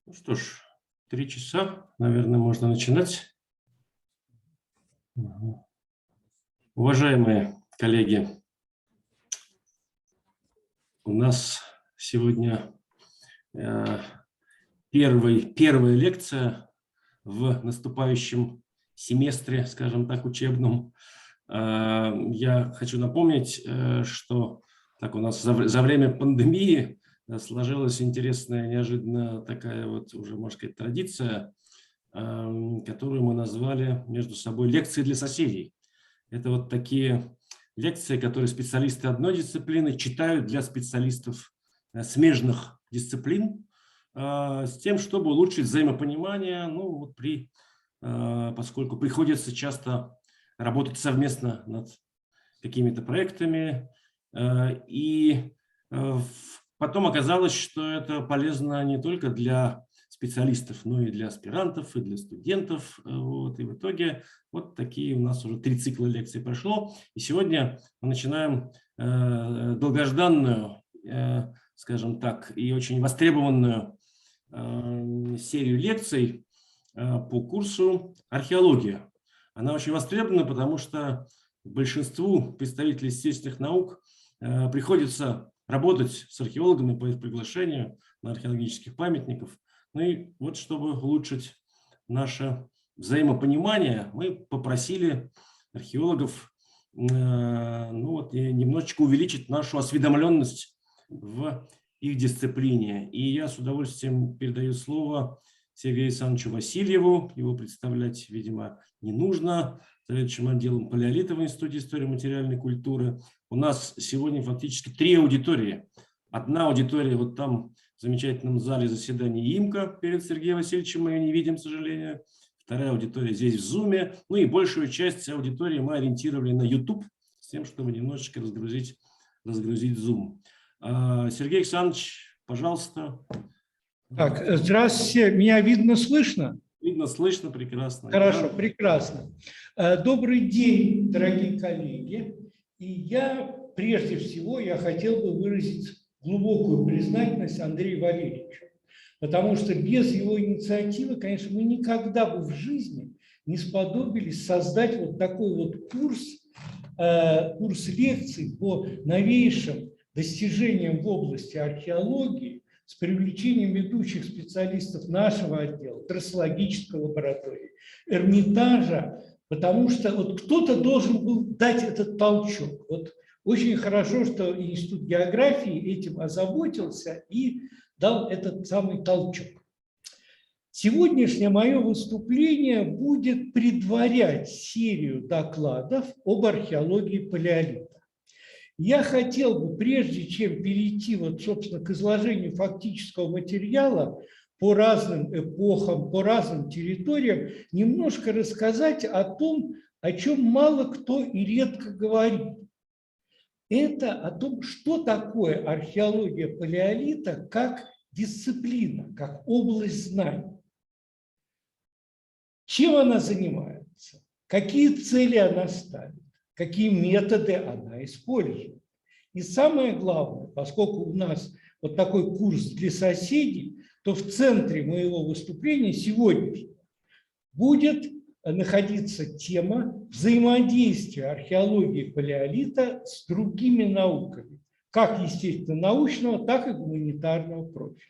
Ну что ж, 3 часа, наверное, можно начинать. Уважаемые коллеги, у нас сегодня первая лекция в наступающем семестре, скажем так, учебном. Я хочу напомнить, что так у нас за время пандемии сложилась интересная, неожиданно такая вот уже, можно сказать, традиция, которую мы назвали между собой «Лекции для соседей». Это вот такие лекции, которые специалисты одной дисциплины читают для специалистов смежных дисциплин, с тем, чтобы улучшить взаимопонимание, ну, вот поскольку приходится часто работать совместно над какими-то проектами. И потом оказалось, что это полезно не только для специалистов, но и для аспирантов, и для студентов. Вот. И в итоге вот такие у нас уже 3 цикла лекций прошло. И сегодня мы начинаем долгожданную, скажем так, и очень востребованную серию лекций по курсу «Археология». Она очень востребована, потому что большинству представителей естественных наук приходится работать с археологами по их приглашению на археологических памятников. Ну и вот, чтобы улучшить наше взаимопонимание, мы попросили археологов немножечко увеличить нашу осведомленность в их дисциплине. И я с удовольствием передаю слово Сергею Александровичу Васильеву. Его представлять, видимо, не нужно. Заведующим отделом палеолита в Институте истории материальной культуры. У нас сегодня фактически 3 аудитории. Одна аудитория вот там в замечательном зале заседаний ИМКО перед Сергеем Васильевичем, мы ее не видим, к сожалению. Вторая аудитория здесь в Zoom. Ну и большую часть аудитории мы ориентировали на YouTube, с тем, чтобы немножечко разгрузить Zoom. Сергей Александрович, пожалуйста. Так, здравствуйте. Меня видно, слышно? Видно, слышно, прекрасно. Хорошо, прекрасно. Добрый день, дорогие коллеги. И прежде всего, я хотел бы выразить глубокую признательность Андрею Валерьевичу, потому что без его инициативы, конечно, мы никогда бы в жизни не сподобились создать вот такой вот курс лекций по новейшим достижениям в области археологии с привлечением ведущих специалистов нашего отдела, трассологической лаборатории, Эрмитажа, потому что вот кто-то должен был дать этот толчок. Вот очень хорошо, что Институт географии этим озаботился и дал этот самый толчок. Сегодняшнее мое выступление будет предварять серию докладов об археологии палеолита. Я хотел бы, прежде чем перейти, вот, собственно, к изложению фактического материала по разным эпохам, по разным территориям, немножко рассказать о том, о чем мало кто и редко говорит. Это о том, что такое археология палеолита как дисциплина, как область знаний. Чем она занимается, какие цели она ставит, какие методы она использует. И самое главное, поскольку у нас вот такой курс для соседей, то в центре моего выступления сегодняшнего будет находиться тема взаимодействия археологии палеолита с другими науками, как естественно-научного, так и гуманитарного профиля.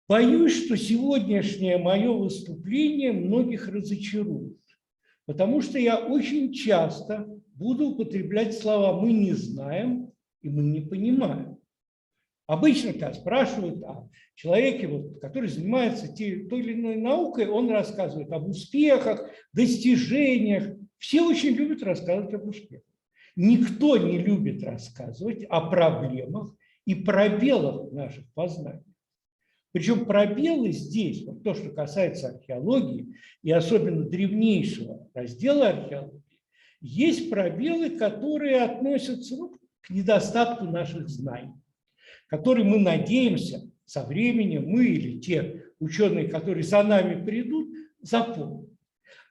Боюсь, что сегодняшнее мое выступление многих разочарует, потому что я очень часто буду употреблять слова «мы не знаем» и «мы не понимаем». Обычно когда спрашивают о человеке, вот, который занимается той или иной наукой, он рассказывает об успехах, достижениях. Все очень любят рассказывать об успехах. Никто не любит рассказывать о проблемах и пробелах наших познаний. Причем пробелы здесь, вот то, что касается археологии, и особенно древнейшего раздела археологии, есть пробелы, которые относятся к недостатку наших знаний, которые мы надеемся со временем, мы или те ученые, которые за нами придут, заполнят.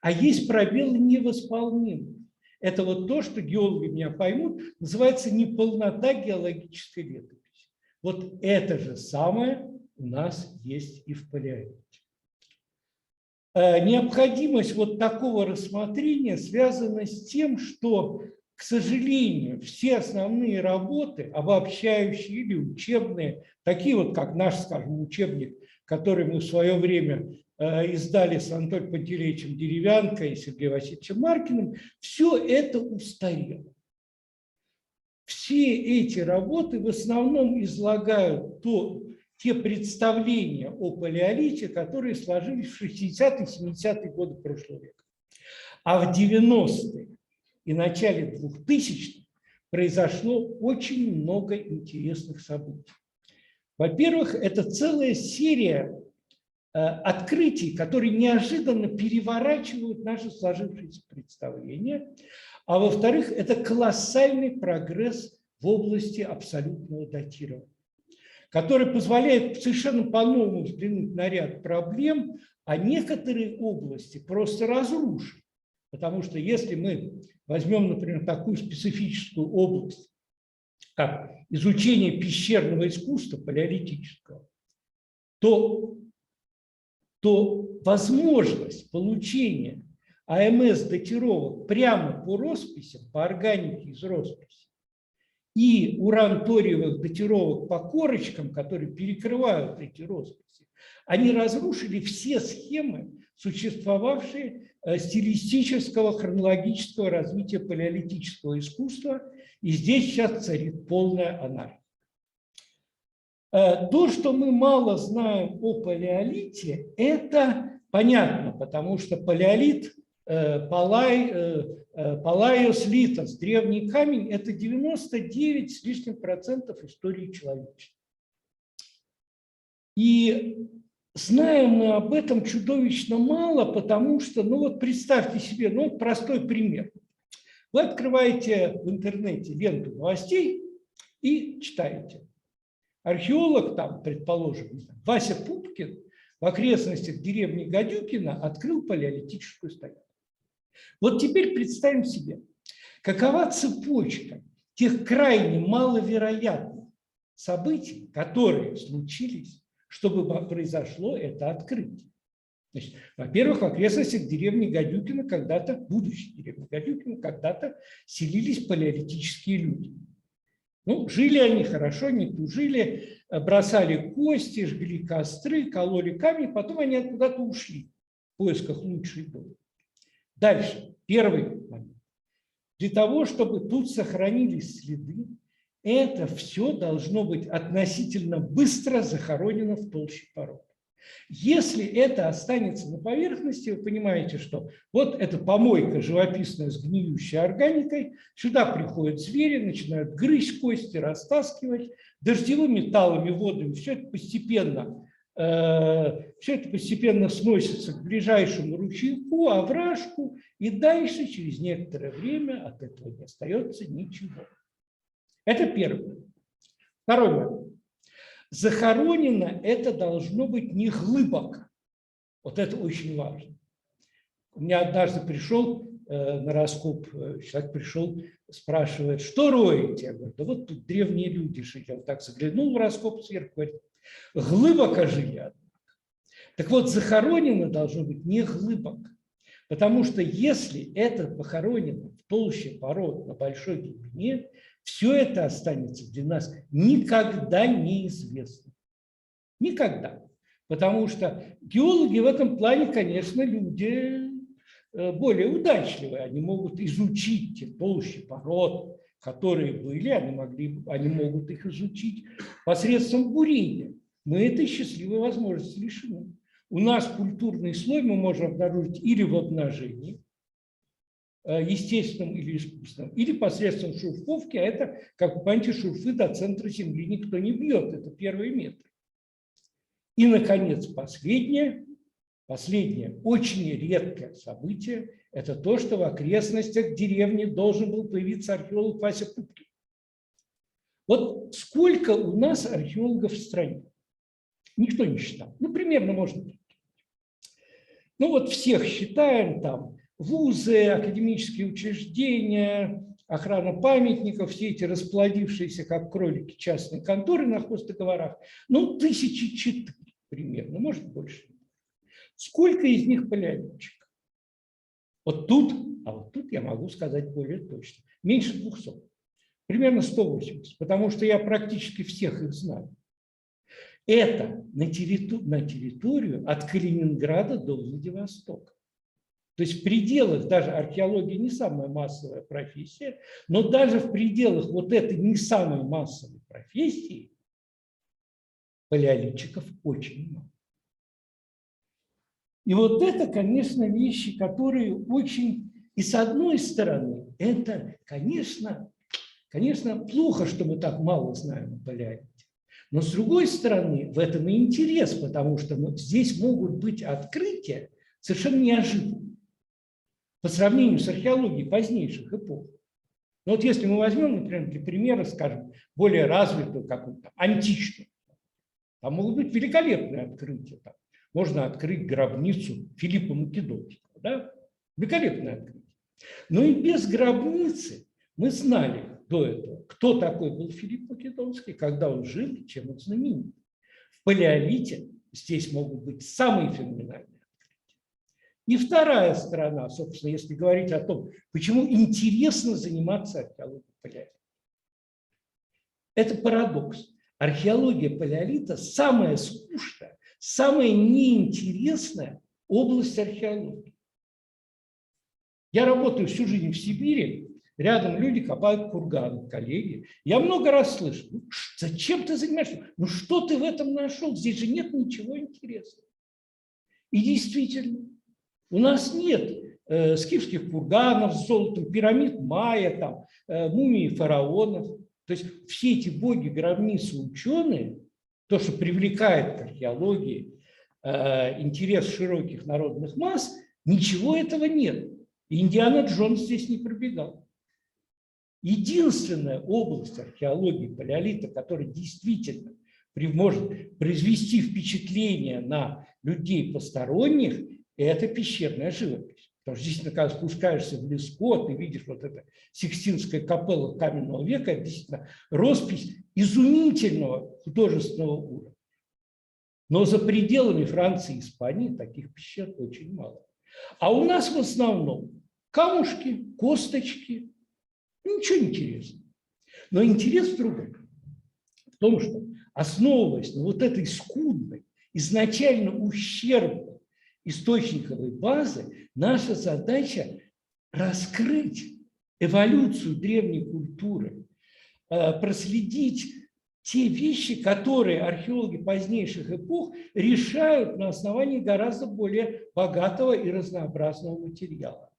А есть пробелы невосполнимые. Это вот то, что геологи меня поймут, называется неполнота геологической летописи. Вот это же самое у нас есть и в палеолите. Необходимость вот такого рассмотрения связана с тем, что, к сожалению, все основные работы, обобщающие или учебные, такие вот, как наш, скажем, учебник, который мы в свое время издали с Анатолием Пантелеичем Деревянко и Сергеем Васильевичем Маркиным, все это устарело. Все эти работы в основном излагают те представления о палеолите, которые сложились в 60-е, 70-е годы прошлого века. А в 90-е и начале 2000-х произошло очень много интересных событий. Во-первых, это целая серия открытий, которые неожиданно переворачивают наши сложившиеся представления. А во-вторых, это колоссальный прогресс в области абсолютного датирования, который позволяет совершенно по-новому взглянуть на ряд проблем, а некоторые области просто разрушить. Потому что если мы возьмем, например, такую специфическую область, как изучение пещерного искусства палеолитического, то возможность получения АМС-датировок прямо по росписям, по органике из росписи, и уран-ториевых датировок по корочкам, которые перекрывают эти росписи, они разрушили все схемы, существовавшие стилистического, хронологического развития палеолитического искусства, и здесь сейчас царит полная анархия. То, что мы мало знаем о палеолите, это понятно, потому что палеолит, палайос литос, древний камень, это 99 с лишним процентов истории человечества. И знаем мы об этом чудовищно мало, потому что, ну вот представьте себе, ну вот простой пример. Вы открываете в интернете ленту новостей и читаете. Археолог, там, предположим, Вася Пупкин в окрестностях деревни Гадюкино открыл палеолитическую стоянку. Вот теперь представим себе, какова цепочка тех крайне маловероятных событий, которые случились, чтобы произошло это открытие. Значит, во-первых, в окрестностях деревни Гадюкино когда-то, будущей деревни Гадюкино, когда-то селились палеолитические люди. Ну, жили они хорошо, не тужили, бросали кости, жгли костры, кололи камни, потом они куда-то ушли в поисках лучшей доли. Дальше, первый момент. Для того, чтобы тут сохранились следы, это все должно быть относительно быстро захоронено в толще пород. Если это останется на поверхности, вы понимаете, что вот эта помойка живописная с гниющей органикой, сюда приходят звери, начинают грызть кости, растаскивать, дождевыми талыми, водами, все это постепенно сносится к ближайшему ручейку, овражку, и дальше, через некоторое время, от этого не остается ничего. Это первое. Второй момент. Захоронено это должно быть не глубоко. Вот это очень важно. У меня однажды пришел на раскоп, человек пришел, спрашивает, что роете? Я говорю, да вот тут древние люди жили. Я вот так заглянул в раскоп сверху, говорит, глубоко жили, однако. Так вот, захоронено должно быть не глубоко. Потому что если это похоронено в толще пород на большой глубине, все это останется для нас никогда неизвестно. Никогда. Потому что геологи в этом плане, конечно, люди более удачливые. Они могут изучить те толщи пород, которые были, они могут их изучить посредством бурения. Мы этой счастливой возможности лишены. У нас культурный слой мы можем обнаружить или в обнажении, естественным или искусственным, или посредством шурфовки, а это, как вы понимаете, шурфы до центра Земли никто не бьет, это первый метр. И, наконец, последнее, очень редкое событие, это то, что в окрестностях деревни должен был появиться археолог Вася Пупкин. Вот сколько у нас археологов в стране? Никто не считал. Ну, примерно можно. Ну, вот всех считаем там, вузы, академические учреждения, охрана памятников, все эти расплодившиеся, как кролики, частные конторы на хоздоговорах, ну, 1004 примерно, может больше. Сколько из них палеолитчиков? Вот тут я могу сказать более точно. Меньше 200. Примерно 180, потому что я практически всех их знаю. Это на территорию от Калининграда до Владивостока. То есть в пределах, даже археология не самая массовая профессия, но даже в пределах вот этой не самой массовой профессии палеолитчиков очень много. И вот это, конечно, вещи, которые очень... И с одной стороны, это, конечно, плохо, что мы так мало знаем о палеолите. Но с другой стороны, в этом и интерес, потому что здесь могут быть открытия совершенно неожиданные по сравнению с археологией позднейших эпох. Но вот если мы возьмем, например, для примера, скажем, более развитую, какую-то античную, там могут быть великолепные открытия. Там можно открыть гробницу Филиппа Македонского. Да? Великолепное открытие. Но и без гробницы мы знали до этого, кто такой был Филипп Македонский, когда он жил и чем он знаменит. В палеолите здесь могут быть самые феноменальные открытия. И вторая сторона, собственно, если говорить о том, почему интересно заниматься археологией палеолита. Это парадокс. Археология палеолита самая скучная, самая неинтересная область археологии. Я работаю всю жизнь в Сибири, рядом люди копают курганы, коллеги. Я много раз слышу: ну, зачем ты занимаешься? Ну что ты в этом нашел? Здесь же нет ничего интересного. И действительно, у нас нет скифских курганов с золотом, пирамид майя, там, мумий фараонов. То есть все эти боги, гробницы, ученые, то, что привлекает к археологии интерес широких народных масс, ничего этого нет. И Индиана Джонс здесь не пробегал. Единственная область археологии палеолита, которая действительно может произвести впечатление на людей посторонних, это пещерная живопись. Потому что действительно, когда спускаешься в Леско, ты видишь вот это Сикстинская капелла каменного века, это действительно роспись изумительного художественного уровня. Но за пределами Франции и Испании таких пещер очень мало. А у нас в основном камушки, косточки, ничего интересного. Но интерес в другом. В том, что, основываясь на вот этой скудной, изначально ущербной источниковой базы, наша задача раскрыть эволюцию древней культуры, проследить те вещи, которые археологи позднейших эпох решают на основании гораздо более богатого и разнообразного материала.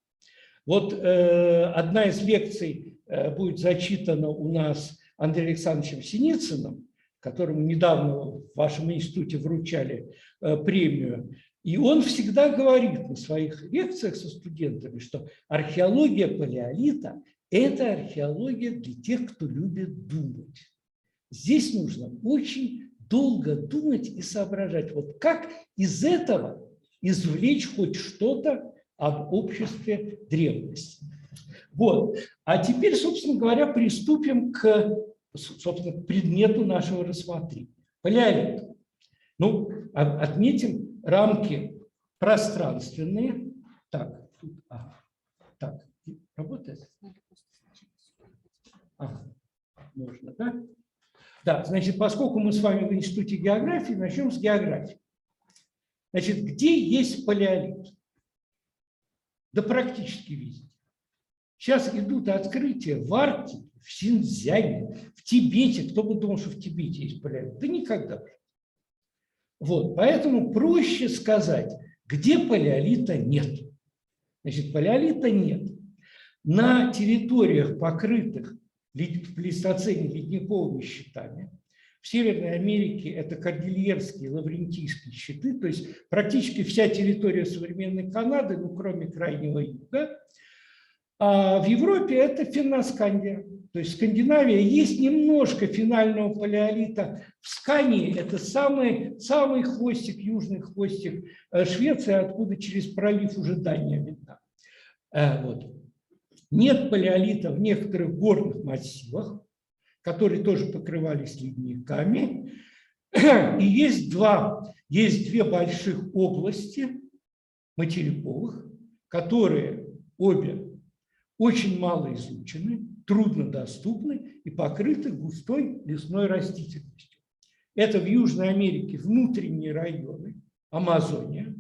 Вот одна из лекций будет зачитана у нас Андреем Александровичем Синицыным, которому недавно в вашем институте вручали премию. И он всегда говорит на своих лекциях со студентами, что археология палеолита – это археология для тех, кто любит думать. Здесь нужно очень долго думать и соображать, вот как из этого извлечь хоть что-то об обществе древности. Вот. А теперь, собственно говоря, приступим к, собственно, предмету нашего рассмотрения. Палеолит. Ну, отметим рамки пространственные. Так, так, работает? Можно, да? Да, значит, поскольку мы с вами в Институте географии, начнем с географии. Значит, где есть палеолит? Да практически везде. Сейчас идут открытия в Арктике, в Синьцзяне, в Тибете. Кто бы думал, что в Тибете есть палеолит? Да никогда. Вот, поэтому проще сказать, где палеолита нет. Значит, палеолита нет. На территориях, покрытых в плейстоцене ледниковыми щитами, в Северной Америке это кордильерские, лаврентийские щиты, то есть практически вся территория современной Канады, ну, кроме крайнего юга. А в Европе это Финно-Скандия, то есть Скандинавия. Есть немножко финального палеолита. В Скании это самый хвостик, южный хвостик Швеции, откуда через пролив уже Дания видна. Вот. Нет палеолита в некоторых горных массивах, которые тоже покрывались ледниками. И есть две больших области материковых, которые обе очень мало изучены, труднодоступны и покрыты густой лесной растительностью. Это в Южной Америке внутренние районы, Амазония.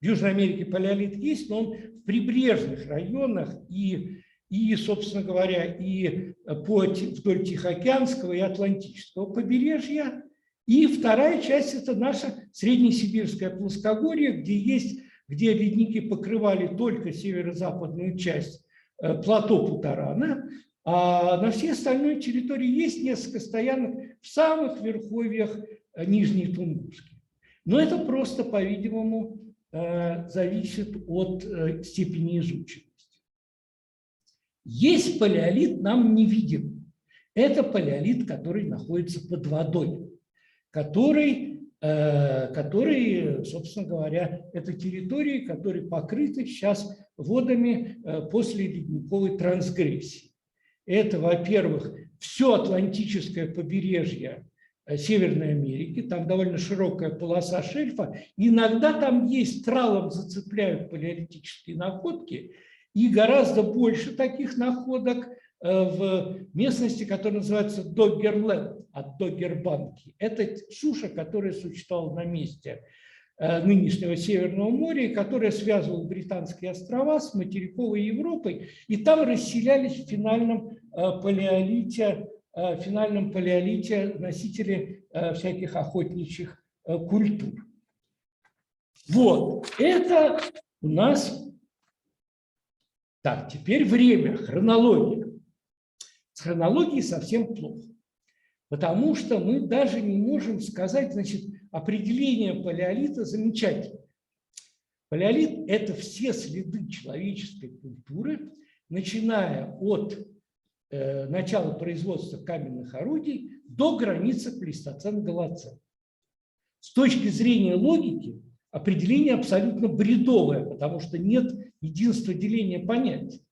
В Южной Америке палеолит есть, но он в прибрежных районах и собственно говоря, и вдоль Тихоокеанского и Атлантического побережья. И вторая часть – это наша среднесибирское плоскогорье, где ледники покрывали только северо-западную часть плато Путарана, а на всей остальной территории есть несколько стоянок в самых верховьях Нижней Тунгуски. Но это просто, по-видимому, зависит от степени изученности. Есть палеолит нам невидимый. Это палеолит, который находится под водой, который, собственно говоря, это территории, которые покрыты сейчас водами после ледниковой трансгрессии. Это, во-первых, все Атлантическое побережье Северной Америки, там довольно широкая полоса шельфа, иногда там есть, тралом зацепляют палеолитические находки, и гораздо больше таких находок в местности, которая называется Доггерленд, от Доггербанки. Это суша, которая существовала на месте нынешнего Северного моря, и которая связывала Британские острова с материковой Европой, и там расселялись в финальном палеолите носители всяких охотничьих культур. Вот, это у нас... Так, теперь время, хронология. С хронологией совсем плохо, потому что мы даже не можем сказать, значит, определение палеолита замечательное. Палеолит – это все следы человеческой культуры, начиная от начала производства каменных орудий до границы плейстоцен-голоцен. С точки зрения логики определение абсолютно бредовое, потому что нет единства деления понятий.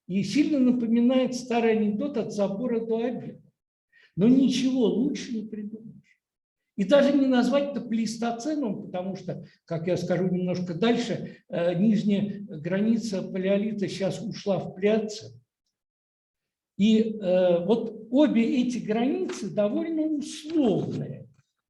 И сильно напоминает старый анекдот «от забора до обеда». Но ничего лучше не придумаешь. И даже не назвать это плейстоценом, потому что, как я скажу немножко дальше, нижняя граница палеолита сейчас ушла в плеоцен. И вот обе эти границы довольно условные,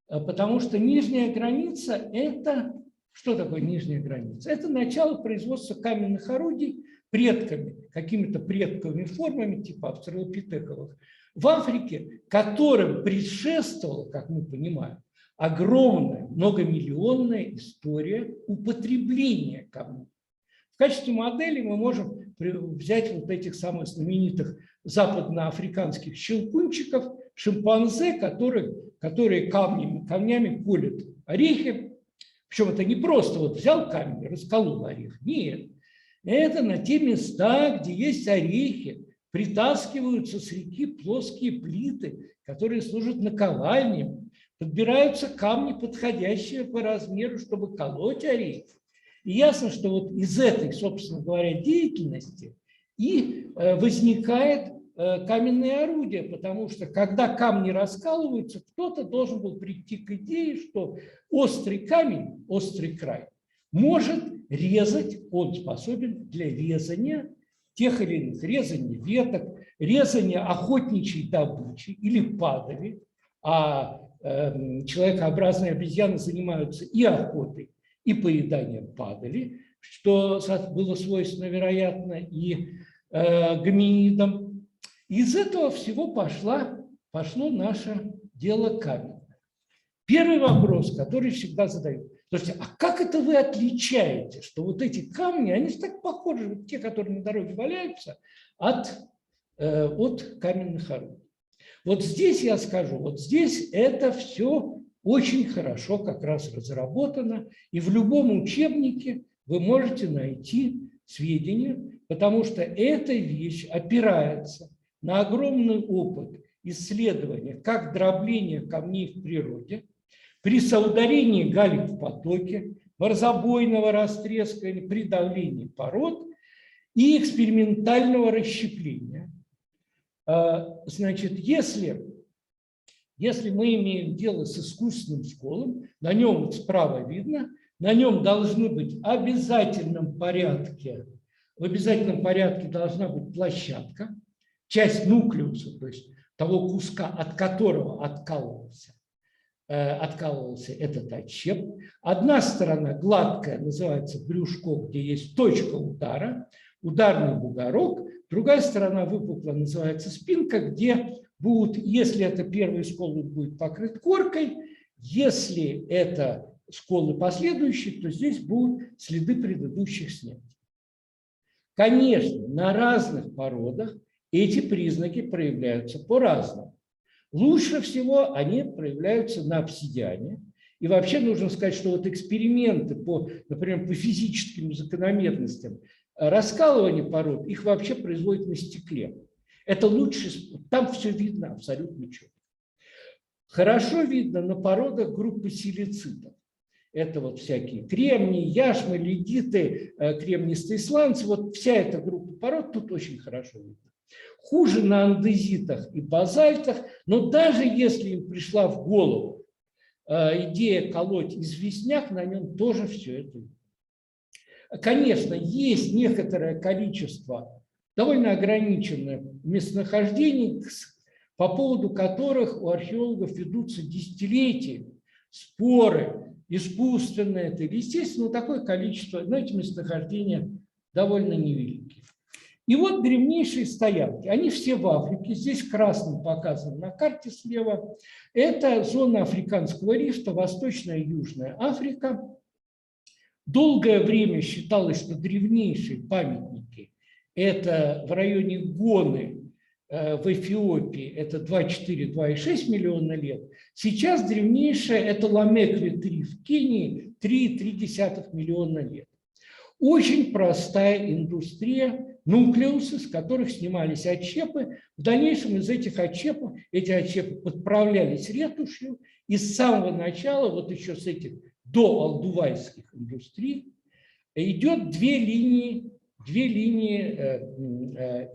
потому что нижняя граница – это… Что такое нижняя граница? Это начало производства каменных орудий предками, какими-то предковыми формами, типа австралопитековых, в Африке, которым предшествовала, как мы понимаем, огромная, многомиллионная история употребления камней. В качестве модели мы можем взять вот этих самых знаменитых западноафриканских щелкунчиков, шимпанзе, которые камнями колят орехи. Причем это не просто вот взял камень и расколол орех. Нет, это на те места, где есть орехи, притаскиваются с реки плоские плиты, которые служат наковальнями, подбираются камни, подходящие по размеру, чтобы колоть орехи. И ясно, что вот из этой, собственно говоря, деятельности и возникает каменные орудия, потому что когда камни раскалываются, кто-то должен был прийти к идее, что острый камень, острый край, может резать, он способен для резания тех или иных, резания веток, резания охотничьей добычи или падали, а человекообразные обезьяны занимаются и охотой, и поеданием падали, что было свойственно, вероятно, и гоминидам. Из этого всего пошло наше дело каменное. Первый вопрос, который всегда задают. Слушайте, а как это вы отличаете, что вот эти камни, они же так похожи, вот те, которые на дороге валяются, от каменных орудий? Вот здесь я скажу, вот здесь это все очень хорошо как раз разработано, и в любом учебнике вы можете найти сведения, потому что эта вещь опирается на огромный опыт исследования как дробления камней в природе, при соударении галек в потоке, морзобойного растрескивания, при давлении пород. и экспериментального расщепления. Значит, если мы имеем дело с искусственным сколом, на нем вот справа видно, на нем должны быть в обязательном порядке должна быть площадка, часть нуклеуса, то есть того куска, от которого откалывался этот отщеп. Одна сторона гладкая, называется брюшко, где есть точка удара, ударный бугорок. Другая сторона выпуклая, называется спинка, где будут, если это первый скол, будет покрыт коркой, если это сколы последующие, то здесь будут следы предыдущих снятий. Конечно, на разных породах эти признаки проявляются по-разному. Лучше всего они проявляются на обсидиане. И вообще нужно сказать, что вот эксперименты например, по физическим закономерностям раскалывания пород, их вообще производят на стекле. Это лучше, там все видно абсолютно четко. Хорошо видно на породах группы силицитов. Это вот всякие кремнии, яшмы, лидиты, кремнистые сланцы. Вот вся эта группа пород тут очень хорошо видно. Хуже на андезитах и базальтах, но даже если им пришла в голову идея колоть известняк, на нем тоже все это видно. Конечно, есть некоторое количество довольно ограниченных местонахождений, по поводу которых у археологов ведутся десятилетиями споры, искусственное это или естественно, такое количество, но эти местонахождения довольно невелики. И вот древнейшие стоянки, они все в Африке, здесь красным показано на карте слева, это зона Африканского рифта, Восточная и Южная Африка. Долгое время считалось, что древнейшие памятники – это в районе Гоны в Эфиопии, это 2,4–2,6 миллиона лет. Сейчас древнейшее – это Ламекве-3 в Кении, 3,3 миллиона лет. Очень простая индустрия, нуклеусы, с которых снимались отщепы. В дальнейшем из этих отщепов, эти отщепы подправлялись ретушью, и с самого начала, вот еще с этих доалдувайских индустрий, идет две линии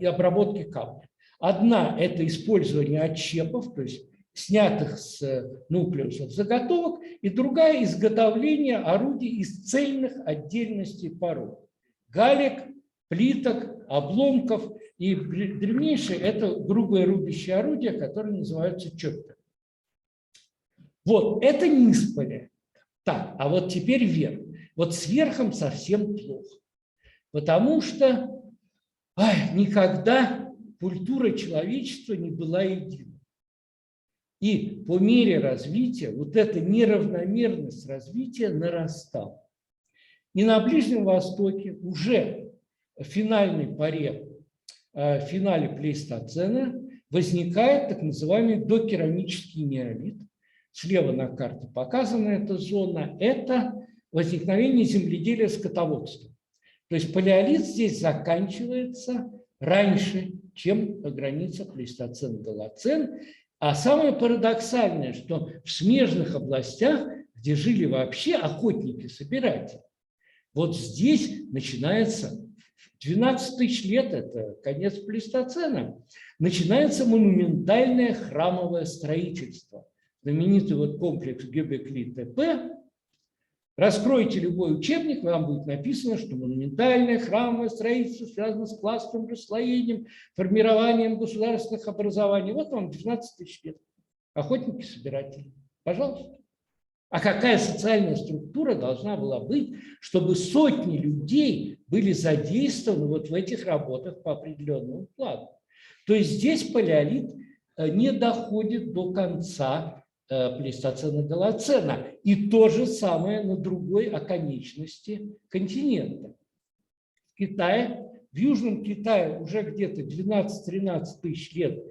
обработки камня. Одна – это использование отщепов, то есть снятых с нуклеусов заготовок, и другая – изготовление орудий из цельных отдельностей пород. Галек, плиток, обломков. И древнейшее – это грубое рубящее орудие, которое называется чоппер. Вот, это низ поля. Так, а вот теперь верх. Вот с верхом совсем плохо. Потому что никогда культура человечества не была единой. И по мере развития вот эта неравномерность развития нарастала. И на Ближнем Востоке уже в финале плейстоцена возникает так называемый докерамический неолит. Слева на карте показана эта зона. Это возникновение земледелия скотоводства. То есть палеолит здесь заканчивается раньше, чем граница плейстоцен-голоцен. А самое парадоксальное, что в смежных областях, где жили вообще охотники-собиратели, вот здесь начинается 12 тысяч лет, это конец плейстоцена, начинается монументальное храмовое строительство. Знаменитый вот комплекс Гёбекли-Тепе. Раскройте любой учебник, вам будет написано, что монументальное храмовое строительство связано с классовым расслоением, формированием государственных образований. Вот вам 12 тысяч лет. Охотники-собиратели. Пожалуйста. А какая социальная структура должна была быть, чтобы сотни людей были задействованы вот в этих работах по определенному плану? То есть здесь палеолит не доходит до конца плейстоцена-голоцена. И то же самое на другой оконечности континента. В Китае, в Южном Китае уже где-то 12-13 тысяч лет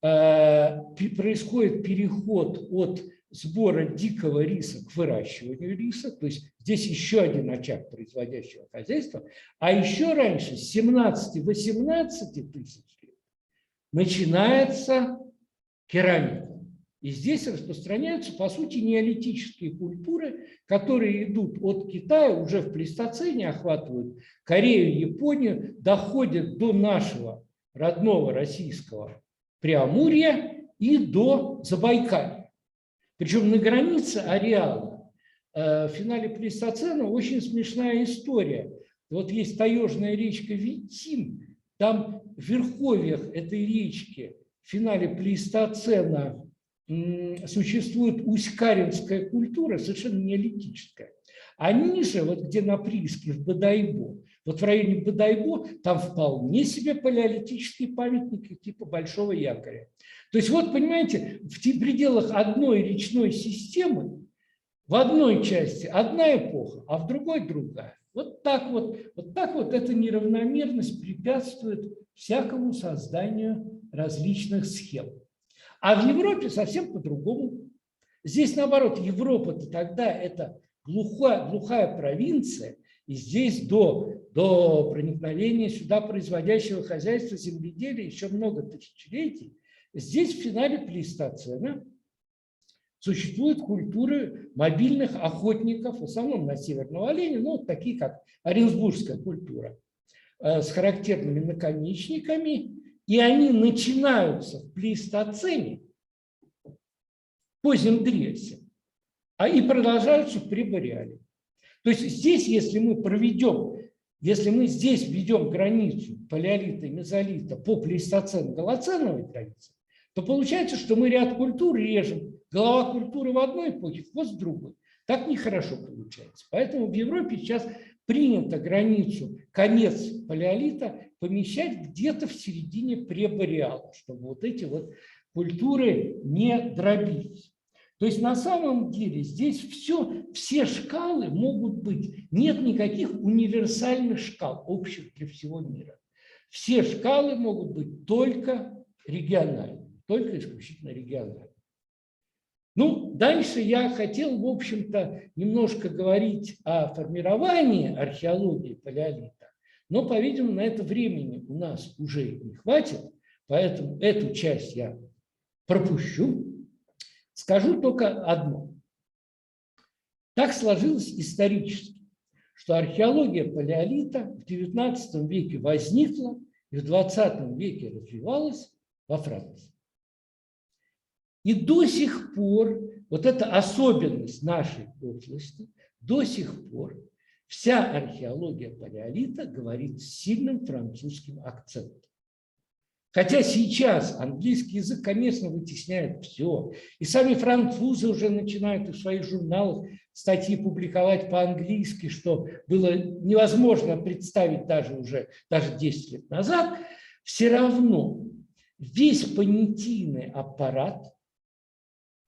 происходит переход от сбора дикого риса к выращиванию риса. То есть здесь еще один очаг производящего хозяйства. А еще раньше, с 17-18 тысяч лет, начинается керамика. И здесь распространяются, по сути, неолитические культуры, которые идут от Китая, уже в плейстоцене охватывают Корею, Японию, доходят до нашего родного российского Преамурья и до Забайкалья. Причем на границе ареала в финале плейстоцена очень смешная история. Вот есть таежная речка Витим, там в верховьях этой речки в финале плейстоцена существует усть-каринская культура, совершенно неолитическая. А ниже, вот где на прииске, в Бодайбо, вот в районе Бодайбо, там вполне себе палеолитические памятники типа Большого якоря. То есть вот, понимаете, в пределах одной речной системы в одной части одна эпоха, а в другой другая. Вот так вот эта неравномерность препятствует всякому созданию различных схем. А в Европе совсем по-другому. Здесь, наоборот, Европа-то тогда это глухая провинция, и здесь до проникновения сюда производящего хозяйства, земледелия еще много тысячелетий, здесь в финале плейстоцена существуют культуры мобильных охотников, в основном на северного оленя, ну, такие как оренбургская культура, с характерными наконечниками, и они начинаются в плейстоцене, в позднем Дриасе, и продолжаются в пребориале. То есть здесь, если мы здесь введем границу палеолита и мезолита по плейстоцен-голоценовой границе, то получается, что мы ряд культур режем. Голова культуры в одной эпохе, хвост в другой. Так нехорошо получается. Поэтому в Европе сейчас принято границу конец палеолита помещать где-то в середине пребориала, чтобы вот эти вот культуры не дробились. То есть на самом деле здесь все шкалы могут быть. Нет никаких универсальных шкал, общих для всего мира. Все шкалы могут быть только региональные, только исключительно региональные. Ну, дальше я хотел, в общем-то, немножко говорить о формировании археологии палеолита, но, по-видимому, на это времени у нас уже не хватит, поэтому эту часть я пропущу. Скажу только одно. Так сложилось исторически, что археология палеолита в XIX веке возникла и в XX веке развивалась во Франции. И до сих пор, вот эта особенность нашей области, до сих пор вся археология палеолита говорит с сильным французским акцентом. Хотя сейчас английский язык, конечно, вытесняет все. И сами французы уже начинают в своих журналах статьи публиковать по-английски, что было невозможно представить даже 10 лет назад. Все равно весь понятийный аппарат,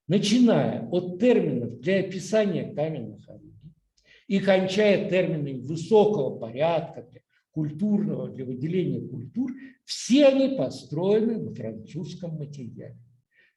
начиная от терминов для описания каменных орудий и кончая терминами высокого порядка, для культурного, для выделения культур, все они построены на французском материале.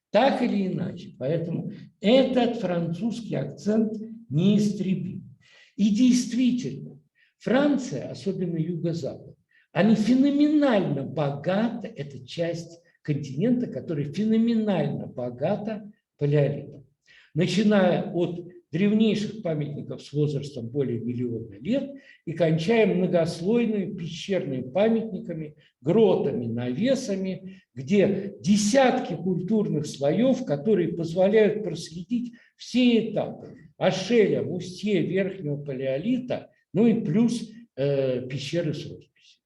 Так или иначе. Поэтому этот французский акцент неистребим. И действительно, Франция, особенно Юго-Запад, они феноменально богата, это часть континента, которая феноменально богата палеолитом. Начиная от древнейших памятников с возрастом более миллиона лет и кончая многослойными пещерными памятниками, гротами, навесами, где десятки культурных слоев, которые позволяют проследить все этапы Ашеля, Устье, Верхнего палеолита, ну и плюс пещеры с росписью.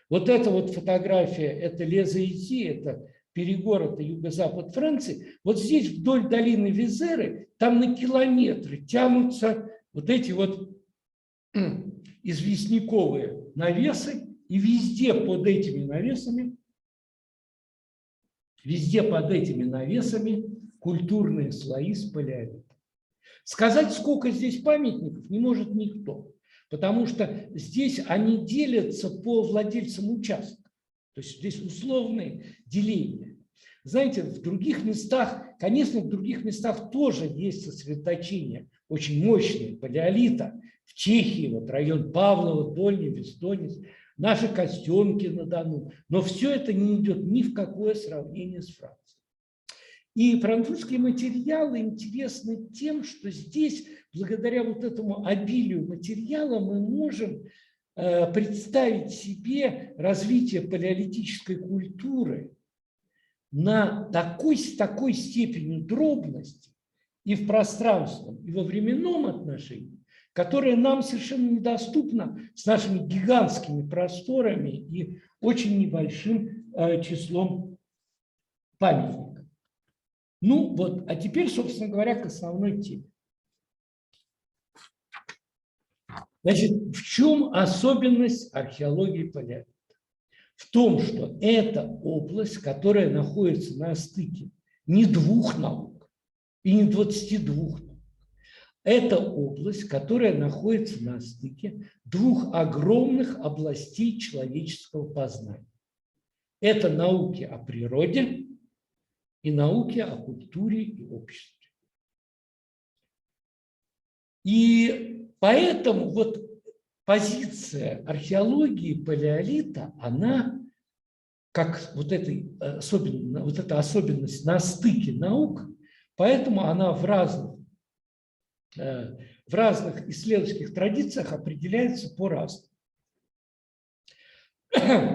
Вот эта вот фотография, это Леза-Ити, это Перегор, это юго-запад Франции. Вот здесь вдоль долины Визеры, там на километры тянутся вот эти вот известняковые навесы, и везде под этими навесами культурные слои с палеолита. Сказать, сколько здесь памятников, не может никто, потому что здесь они делятся по владельцам участка. То есть здесь условные деления. Знаете, в других местах, конечно, в других местах тоже есть сосредоточение очень мощное палеолита. В Чехии, вот район Павлова, Дольний, Вестонец, наши Костенки на Дону. Но все это не идет ни в какое сравнение с Францией. И французские материалы интересны тем, что здесь, благодаря вот этому обилию материала, мы можем представить себе развитие палеолитической культуры на такой степени дробности и в пространственном, и во временном отношении, которая нам совершенно недоступна с нашими гигантскими просторами и очень небольшим числом памятников. Ну вот, а теперь, собственно говоря, к основной теме. Значит, в чем особенность археологии палеолита? В том, что это область, которая находится на стыке не двух наук и не 22 наук. Это область, которая находится на стыке двух огромных областей человеческого познания. Это науки о природе и науки о культуре и обществе. И поэтому вот позиция археологии палеолита, она как вот эта особенность на стыке наук, поэтому она в разных исследовательских традициях определяется по-разному.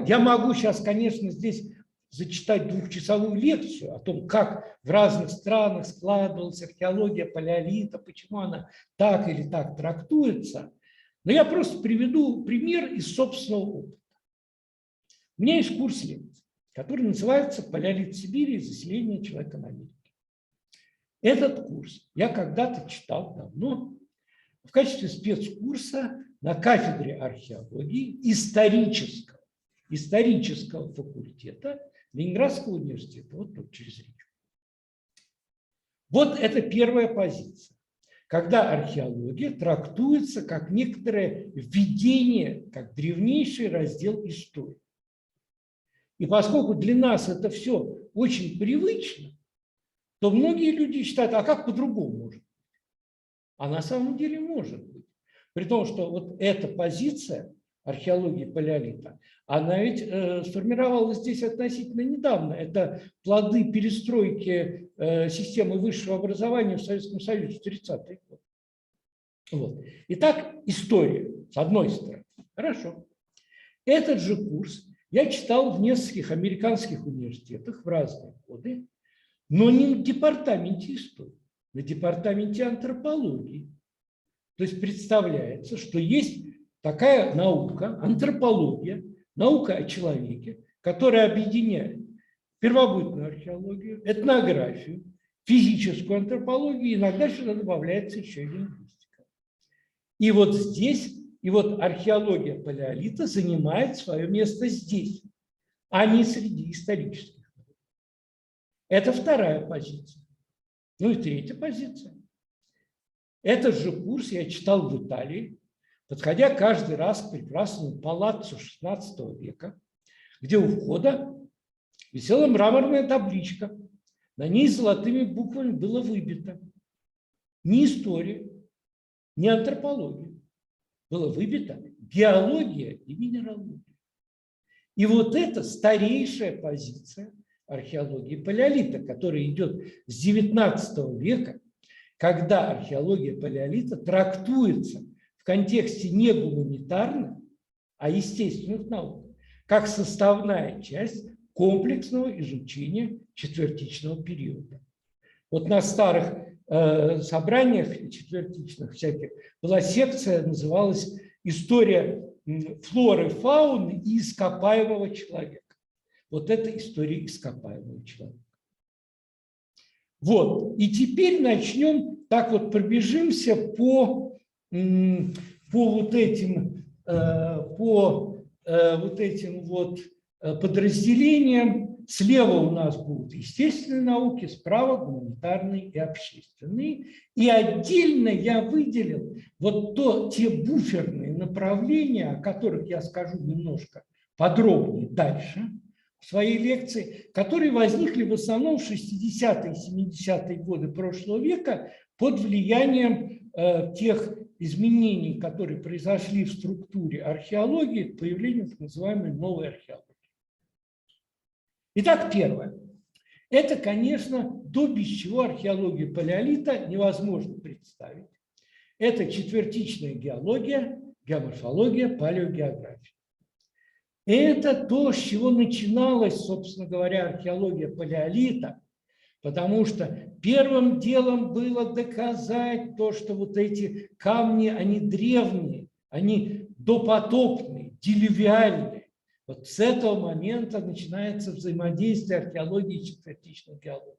Я могу сейчас, конечно, здесь зачитать двухчасовую лекцию о том, как в разных странах складывалась археология палеолита, почему она так или так трактуется, но я просто приведу пример из собственного опыта. У меня есть курс лекций, который называется «Палеолит Сибири и заселение человека на Америке». Этот курс я когда-то читал давно в качестве спецкурса на кафедре археологии исторического факультета Ленинградского университета, вот тут через речку. Вот это первая позиция, когда археология трактуется как некоторое введение, как древнейший раздел истории. И поскольку для нас это все очень привычно, то многие люди считают, а как по-другому может быть? А на самом деле может быть. При том, что вот эта позиция археологии палеолита, она ведь сформировалась здесь относительно недавно. Это плоды перестройки системы высшего образования в Советском Союзе в 30-е годы. Вот. Итак, история, с одной стороны. Хорошо. Этот же курс я читал в нескольких американских университетах в разные годы, но не в департаменте истории, на департаменте антропологии. То есть представляется, что есть такая наука, антропология, наука о человеке, которая объединяет первобытную археологию, этнографию, физическую антропологию, иногда сюда добавляется еще и лингвистика. И вот здесь, и вот археология палеолита занимает свое место здесь, а не среди исторических. Это вторая позиция. Ну и третья позиция. Этот же курс я читал в Италии, подходя каждый раз к прекрасному палаццо XVI века, где у входа висела мраморная табличка. На ней золотыми буквами было выбито не история, не антропология. Было выбито геология и минералогия. И вот это старейшая позиция археологии палеолита, которая идет с XIX века, когда археология палеолита трактуется в контексте не гуманитарных, а естественных наук, как составная часть комплексного изучения четвертичного периода. Вот на старых собраниях четвертичных всяких была секция, называлась «История флоры, фауны и ископаемого человека». Вот это история ископаемого человека. Вот. И теперь начнем, так вот пробежимся по вот этим подразделениям. Слева у нас будут естественные науки, справа гуманитарные и общественные. И отдельно я выделил вот те буферные направления, о которых я скажу немножко подробнее дальше в своей лекции, которые возникли в основном в 60-е и 70-е годы прошлого века под влиянием тех изменений, которые произошли в структуре археологии, появлением так называемой новой археологии. Итак, первое. Это, конечно, то, без чего археологию палеолита невозможно представить. Это четвертичная геология, геоморфология, палеогеография. Это то, с чего начиналась, собственно говоря, археология палеолита, потому что первым делом было доказать то, что вот эти камни, они древние, они допотопные, делювиальные. Вот с этого момента начинается взаимодействие археологии и четвертичной геологии.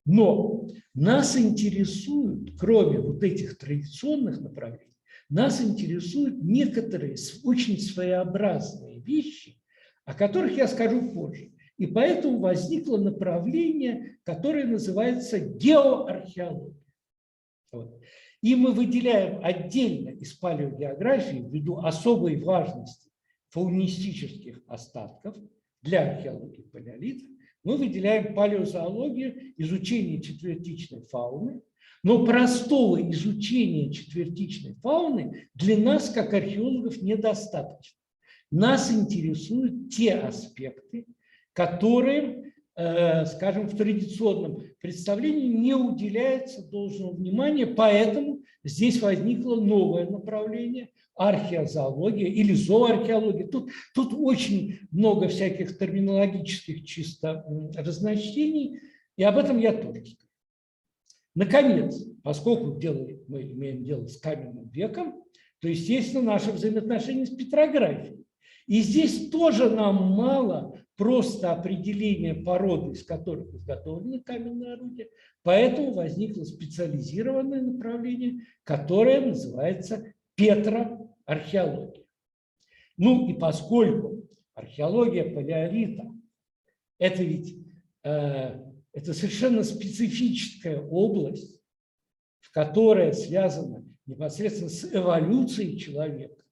Но нас интересуют, кроме вот этих традиционных направлений, нас интересуют некоторые очень своеобразные вещи, о которых я скажу позже. И поэтому возникло направление, которое называется геоархеология. Вот. И мы выделяем отдельно из палеогеографии, ввиду особой важности фаунистических остатков для археологии палеолита, мы выделяем палеозоологию, изучение четвертичной фауны, но простого изучения четвертичной фауны для нас, как археологов, недостаточно. Нас интересуют те аспекты, которым, скажем, в традиционном представлении не уделяется должного внимания, поэтому здесь возникло новое направление – археозоология или зооархеология. Тут очень много всяких терминологических чисто разночтений, и об этом я тоже скажу. Наконец, поскольку мы имеем дело с каменным веком, то, естественно, наши взаимоотношения с петрографией. И здесь тоже нам мало просто определения породы, из которых изготовлены каменные орудия, поэтому возникло специализированное направление, которое называется петроархеология. Ну и поскольку археология палеолита – это ведь это совершенно специфическая область, в которой связана непосредственно с эволюцией человека.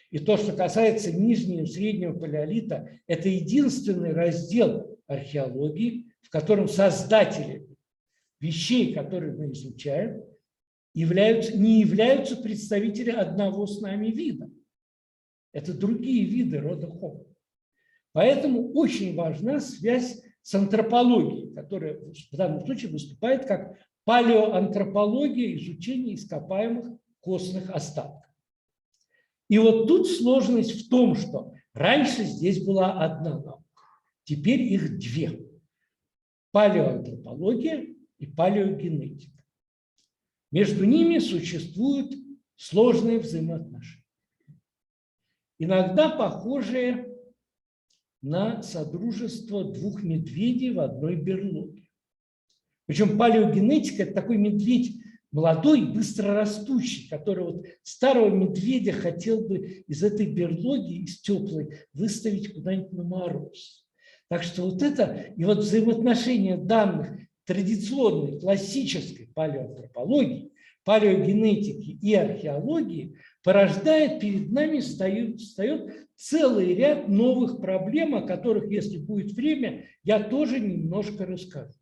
И то, что касается нижнего и среднего палеолита, это единственный раздел археологии, в котором создатели вещей, которые мы изучаем, не являются представители одного с нами вида. Это другие виды рода Homo. Поэтому очень важна связь с антропологией, которая в данном случае выступает как палеоантропология, изучение ископаемых костных остатков. И вот тут сложность в том, что раньше здесь была одна наука, теперь их две – палеоантропология и палеогенетика. Между ними существуют сложные взаимоотношения, иногда похожие на содружество двух медведей в одной берлоге. Причем палеогенетика – это такой медведь молодой, быстрорастущий, который вот старого медведя хотел бы из этой берлоги, из теплой, выставить куда-нибудь на мороз. Так что вот это, и вот взаимоотношения данных традиционной, классической палеоантропологии, палеогенетики и археологии порождает, перед нами встает целый ряд новых проблем, о которых, если будет время, я тоже немножко расскажу.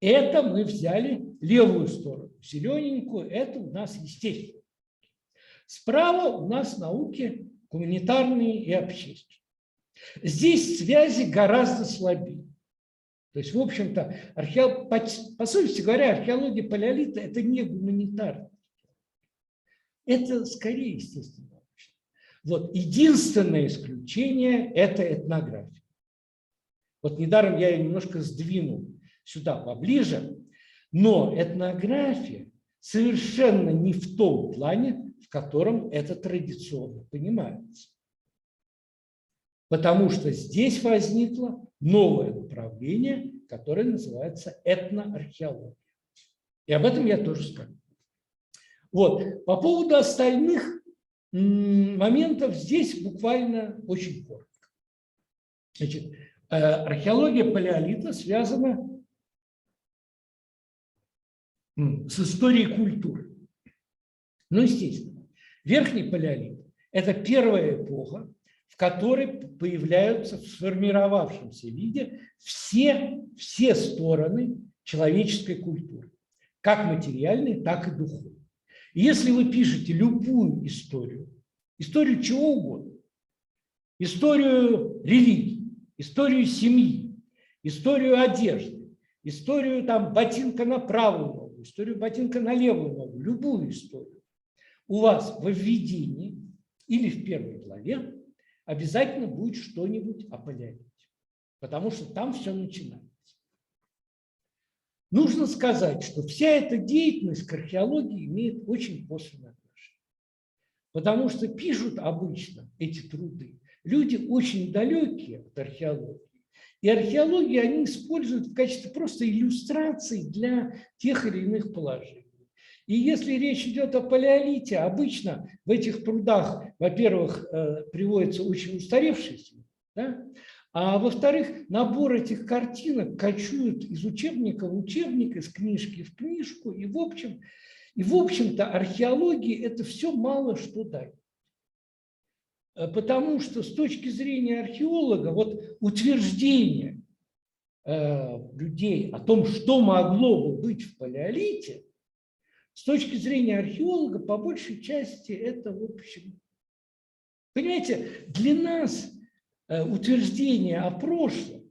Это мы взяли левую сторону, зелененькую, это у нас естественно. Справа у нас науки гуманитарные и общественные. Здесь связи гораздо слабее. То есть, в общем-то, по сути говоря, археология палеолита – это не гуманитарная. Это скорее естественно. Вот единственное исключение – это этнография. Вот недаром я ее немножко сдвинул сюда поближе, но этнография совершенно не в том плане, в котором это традиционно понимается. Потому что здесь возникло новое направление, которое называется этноархеология. И об этом я тоже скажу. Вот. По поводу остальных моментов здесь буквально очень коротко. Значит, археология палеолита связана с историей культуры. Ну, естественно, верхний палеолит – это первая эпоха, в которой появляются в сформировавшемся виде все стороны человеческой культуры, как материальной, так и духовной. И если вы пишете любую историю чего угодно, историю религии, историю семьи, историю одежды, историю там ботинка на правую ногу, историю ботинка на левую ногу, любую историю, у вас во введении или в первой главе обязательно будет что-нибудь о палеолите, потому что там все начинается. Нужно сказать, что вся эта деятельность к археологии имеет очень косвенное отношение, потому что пишут обычно эти труды люди очень далекие от археологии, и археологию они используют в качестве просто иллюстраций для тех или иных положений. И если речь идет о палеолите, обычно в этих трудах, во-первых, приводится очень устаревший свет, да? А во-вторых, набор этих картинок кочует из учебника в учебник, из книжки в книжку, и в общем-то археологии это все мало что дает. Потому что с точки зрения археолога, вот утверждение людей о том, что могло бы быть в палеолите, с точки зрения археолога, по большей части это, в общем, понимаете, для нас утверждение о прошлом,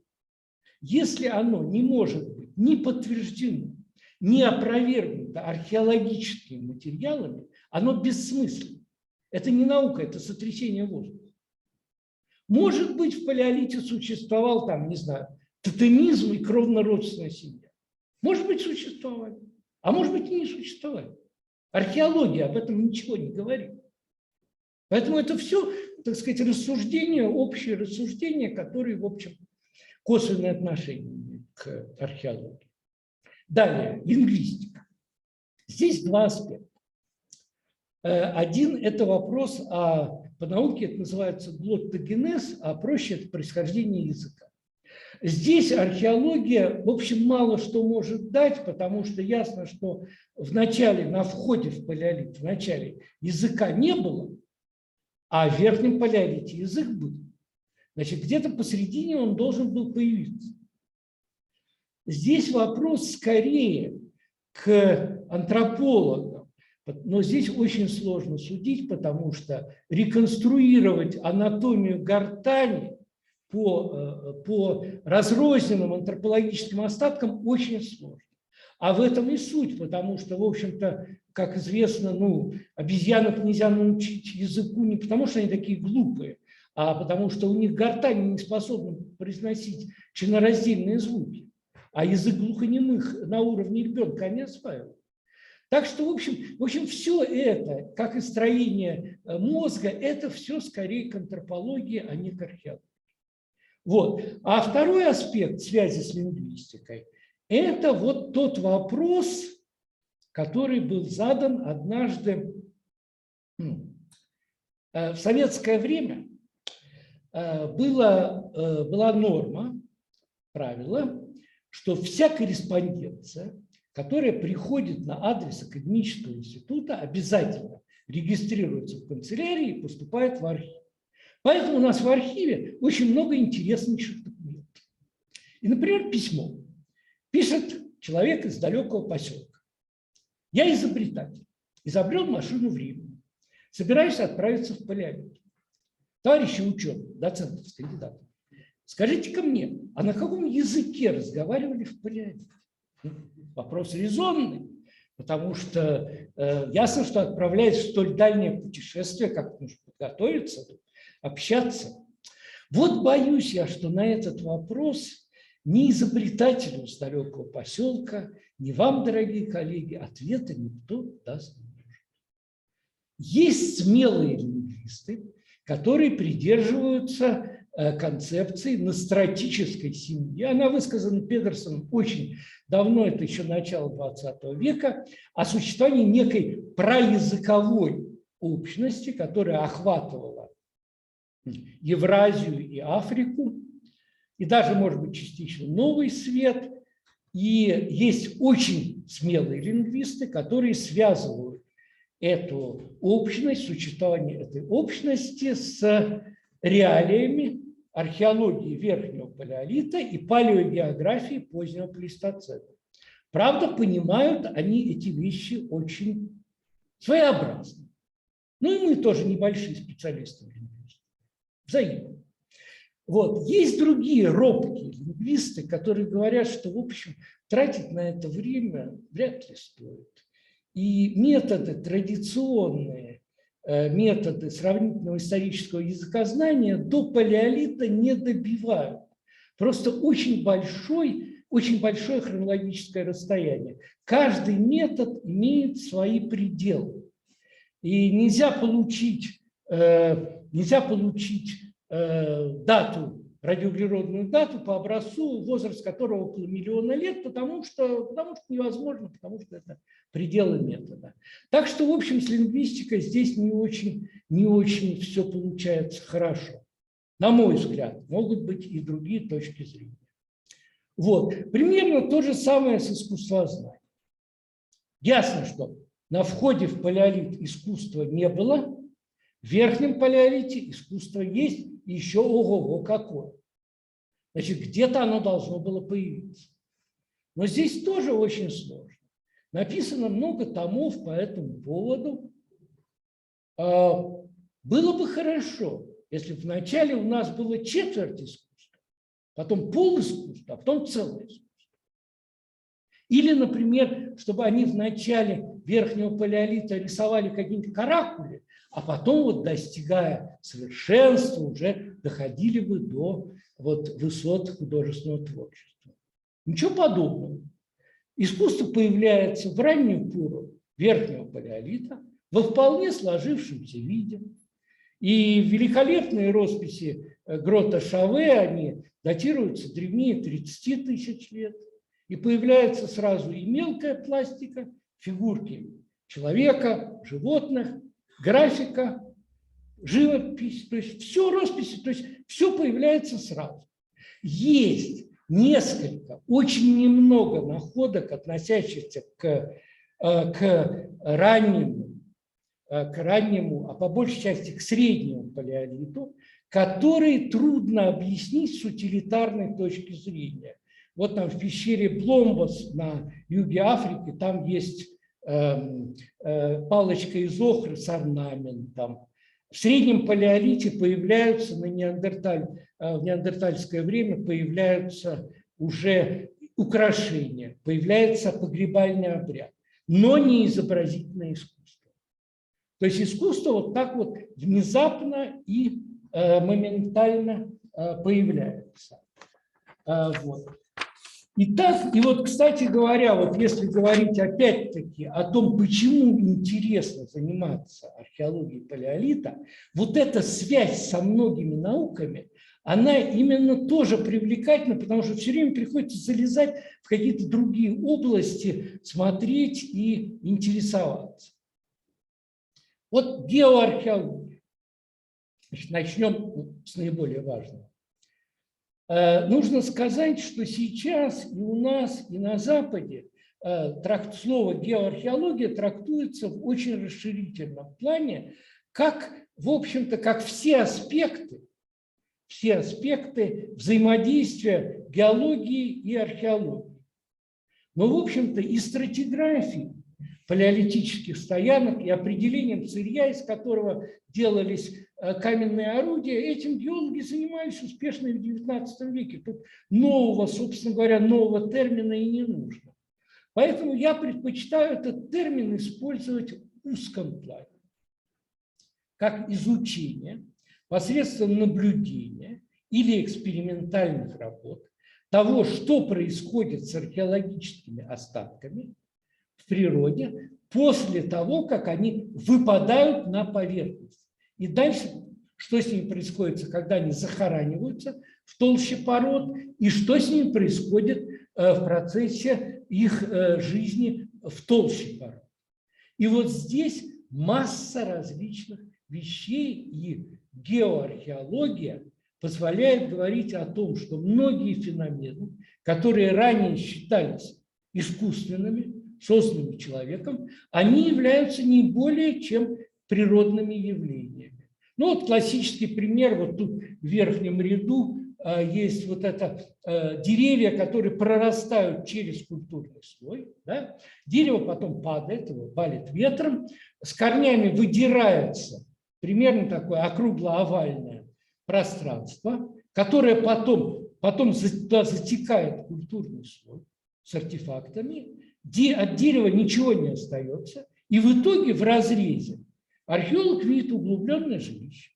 если оно не может быть ни подтверждено, ни опровергнуто археологическими материалами, оно бессмысленно. Это не наука, это сотрясение воздуха. Может быть, в палеолите существовал там, не знаю, тотемизм и кровно-родственная семья. Может быть, существовали, а может быть, и не существовали. Археология об этом ничего не говорит. Поэтому это все, так сказать, рассуждения, общие рассуждения, которые, в общем, косвенное отношение имеют к археологии. Далее, лингвистика. Здесь два аспекта. Один – это вопрос, по науке это называется глоттогенез, а проще – это происхождение языка. Здесь археология, в общем, мало что может дать, потому что ясно, что в начале, на входе в палеолит, в начале языка не было, а в верхнем палеолите язык был. Значит, где-то посередине он должен был появиться. Здесь вопрос скорее к антропологам, но здесь очень сложно судить, потому что реконструировать анатомию гортани по разрозненным антропологическим остаткам очень сложно. А в этом и суть, потому что, в общем-то, как известно, обезьянок нельзя научить языку не потому, что они такие глупые, а потому что у них гортань не способна произносить членораздельные звуки, а язык глухонемых на уровне ребенка они осваивают. Так что, в общем, все это, как и строение мозга, это все скорее к антропологии, а не к археологии. Вот. А второй аспект связи с лингвистикой – это вот тот вопрос, который был задан однажды в советское время. Была норма, правило, что вся корреспонденция, которая приходит на адрес академического института, обязательно регистрируется в канцелярии и поступает в архив. Поэтому у нас в архиве очень много интереснейших документов. И, например, письмо. Пишет человек из далекого поселка. Я изобретатель. Изобрел машину времени. Собираюсь отправиться в палеолит. Товарищи ученые, доценты, кандидаты, скажите-ка мне, а на каком языке разговаривали в палеолите? Вопрос резонный, потому что ясно, что отправляясь в столь дальнее путешествие, как нужно подготовиться, общаться. Вот боюсь я, что на этот вопрос ни изобретателю с далекого поселка, ни вам, дорогие коллеги, ответа никто даст не может. Есть смелые лингвисты, которые придерживаются концепции ностратической семьи. Она высказана Педерсоном очень давно, это еще начало 20 века, о существовании некой праязыковой общности, которая охватывала Евразию и Африку, и даже, может быть, частично Новый Свет. И есть очень смелые лингвисты, которые связывают эту общность, существование этой общности с реалиями археологии верхнего палеолита и палеогеографии позднего плейстоцена. Правда, понимают они эти вещи очень своеобразно. Ну и мы тоже небольшие специалисты в лингвистике. Взаимно. Вот. Есть другие робкие лингвисты, которые говорят, что, в общем, тратить на это время вряд ли стоит. И методы традиционные, методы сравнительного исторического языкознания до палеолита не добивают. Просто очень большое хронологическое расстояние. Каждый метод имеет свои пределы. И нельзя получить дату, радиоуглеродную дату по образцу, возраст которого около миллиона лет, потому что невозможно, потому что это пределы метода. Так что, в общем, с лингвистикой здесь не очень все получается хорошо. На мой взгляд, могут быть и другие точки зрения. Вот. Примерно то же самое с искусствознанием. Ясно, что на входе в палеолит искусства не было, в верхнем палеолите искусство есть, и еще ого-го какое. Значит, где-то оно должно было появиться. Но здесь тоже очень сложно. Написано много томов по этому поводу. Было бы хорошо, если бы вначале у нас было четверть искусства, потом пол искусства, а потом целое искусство. Или, например, чтобы они в начале верхнего палеолита рисовали какие-нибудь каракули, а потом, вот, достигая совершенства, уже доходили бы до высот художественного творчества. Ничего подобного. Искусство появляется в раннюю пору верхнего палеолита во вполне сложившемся виде. И великолепные росписи Грота Шаве, они датируются древнее 30 тысяч лет. И появляется сразу и мелкая пластика, фигурки человека, животных, графика, живопись, то есть все росписи, то есть все появляется сразу. Есть несколько, очень немного находок, относящихся к раннему, а по большей части к среднему палеолиту, которые трудно объяснить с утилитарной точки зрения. Вот там в пещере Бломбос на юге Африки, там есть палочка из охры с орнаментом. В среднем палеолите появляются в неандертальское время появляются уже украшения, появляется погребальный обряд, но не изобразительное искусство. То есть искусство вот так вот внезапно и моментально появляется. Вот. Итак, и вот, кстати говоря, вот если говорить опять-таки о том, почему интересно заниматься археологией палеолита, вот эта связь со многими науками, она именно тоже привлекательна, потому что все время приходится залезать в какие-то другие области, смотреть и интересоваться. Вот геоархеология. Значит, начнем с наиболее важного. Нужно сказать, что сейчас и у нас, и на Западе слово геоархеология трактуется в очень расширительном плане, как, в общем-то, как все аспекты взаимодействия геологии и археологии. Но, в общем-то, и стратиграфии палеолитических стоянок, и определением сырья, из которого делались каменные орудия, этим геологи занимались успешно и в XIX веке. Тут собственно говоря, нового термина и не нужно. Поэтому я предпочитаю этот термин использовать в узком плане, как изучение посредством наблюдения или экспериментальных работ того, что происходит с археологическими остатками в природе после того, как они выпадают на поверхность. И дальше, что с ними происходит, когда они захораниваются в толще пород, и что с ними происходит в процессе их жизни в толще пород. И вот здесь масса различных вещей, и геоархеология позволяет говорить о том, что многие феномены, которые ранее считались искусственными, созданными человеком, они являются не более чем природными явлениями. Ну вот классический пример, вот тут в верхнем ряду есть вот это деревья, которые прорастают через культурный слой. Да? Дерево потом падает, его валит ветром, с корнями выдирается примерно такое округло-овальное пространство, которая потом туда затекает культурный слой с артефактами, от дерева ничего не остается, и в итоге в разрезе археолог видит углубленное жилище.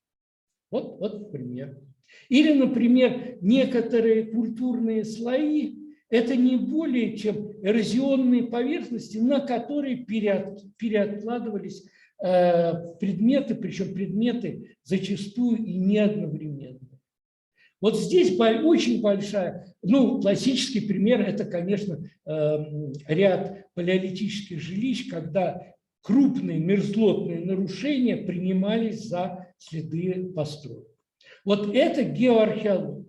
Вот пример. Или, например, некоторые культурные слои – это не более чем эрозионные поверхности, на которые переоткладывались предметы, причем предметы зачастую и не одновременно. Вот здесь очень большая, классический пример – это, конечно, ряд палеолитических жилищ, когда крупные мерзлотные нарушения принимались за следы построек. Вот это геоархеология.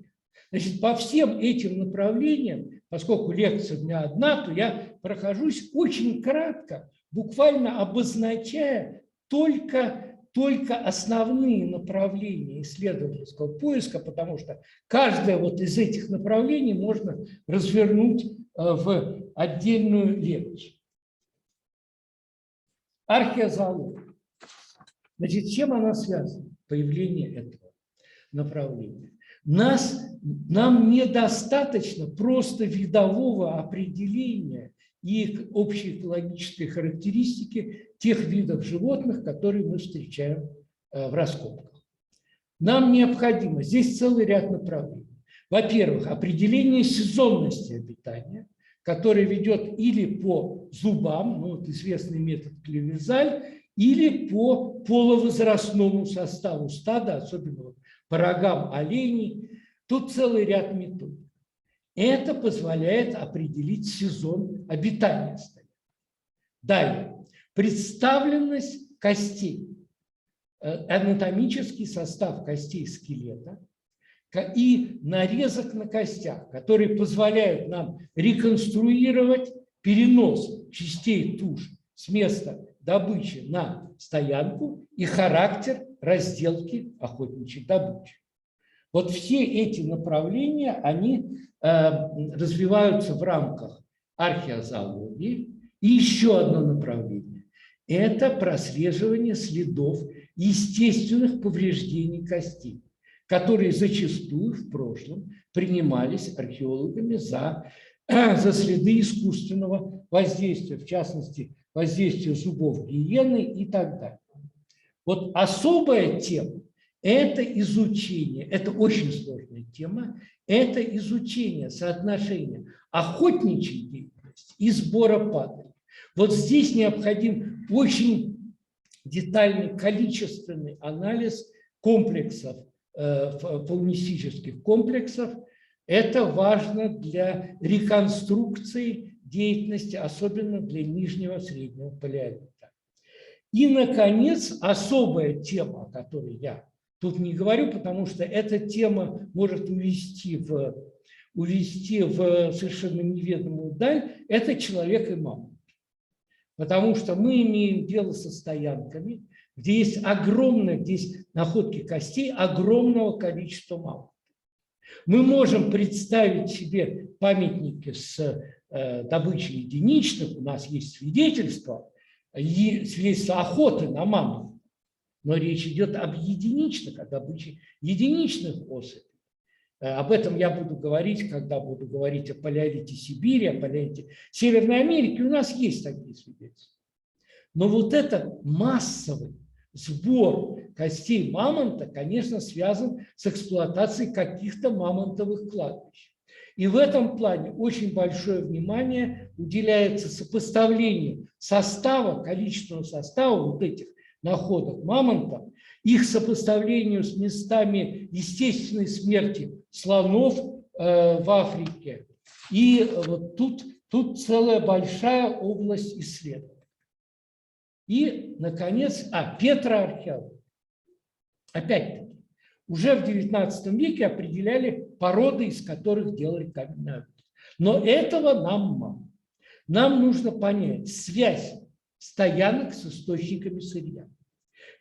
Значит, по всем этим направлениям, поскольку лекция у меня одна, то я прохожусь очень кратко, буквально обозначая только основные направления исследовательского поиска, потому что каждое вот из этих направлений можно развернуть в отдельную лекцию. Археозоология. Значит, с чем она связана, появление этого направления? Нам недостаточно просто видового определения и общей экологической характеристики тех видов животных, которые мы встречаем в раскопках. Нам необходимо, здесь целый ряд направлений. Во-первых, определение сезонности обитания, которое ведет или по зубам, известный метод Клевизаль, или по половозрастному составу стада, особенно по рогам оленей. Тут целый ряд методик. Это позволяет определить сезон обитания стада. Далее. Представленность костей, анатомический состав костей скелета и нарезок на костях, которые позволяют нам реконструировать перенос частей туш с места добычи на стоянку и характер разделки охотничьей добычи. Вот все эти направления, они развиваются в рамках археозоологии. И еще одно направление – это прослеживание следов естественных повреждений костей, которые зачастую в прошлом принимались археологами за следы искусственного воздействия, в частности, воздействия зубов гиены и так далее. Вот особая тема – это изучение, это очень сложная тема, это изучение соотношения охотничьей деятельности и сбора падалей. Вот здесь необходим очень детальный количественный анализ комплексов, фаунистических комплексов. Это важно для реконструкции деятельности, особенно для нижнего среднего палеолита. И, наконец, особая тема, о которой я тут не говорю, потому что эта тема может увести в совершенно неведомую даль, это человек и мамонт. Потому что мы имеем дело со стоянками, где есть находки костей огромного количества мамонтов. Мы можем представить себе памятники с добычей единичных, у нас есть свидетельства охоты на мамонтов, но речь идет об единичных, о добыче единичных особей. Об этом я буду говорить, когда буду говорить о палеолите Сибири, о палеолите Северной Америки. У нас есть такие свидетельства. Но вот этот массовый сбор костей мамонта, конечно, связан с эксплуатацией каких-то мамонтовых кладбищ. И в этом плане очень большое внимание уделяется сопоставлению количественного состава вот этих находок мамонтов, их сопоставлению с местами естественной смерти слонов в Африке. И вот тут целая большая область исследований. И, наконец, петроархеология. Опять-таки, уже в XIX веке определяли породы, из которых делали каменный обед. Но этого нам мало. Нам нужно понять связь стоянок с источниками сырья.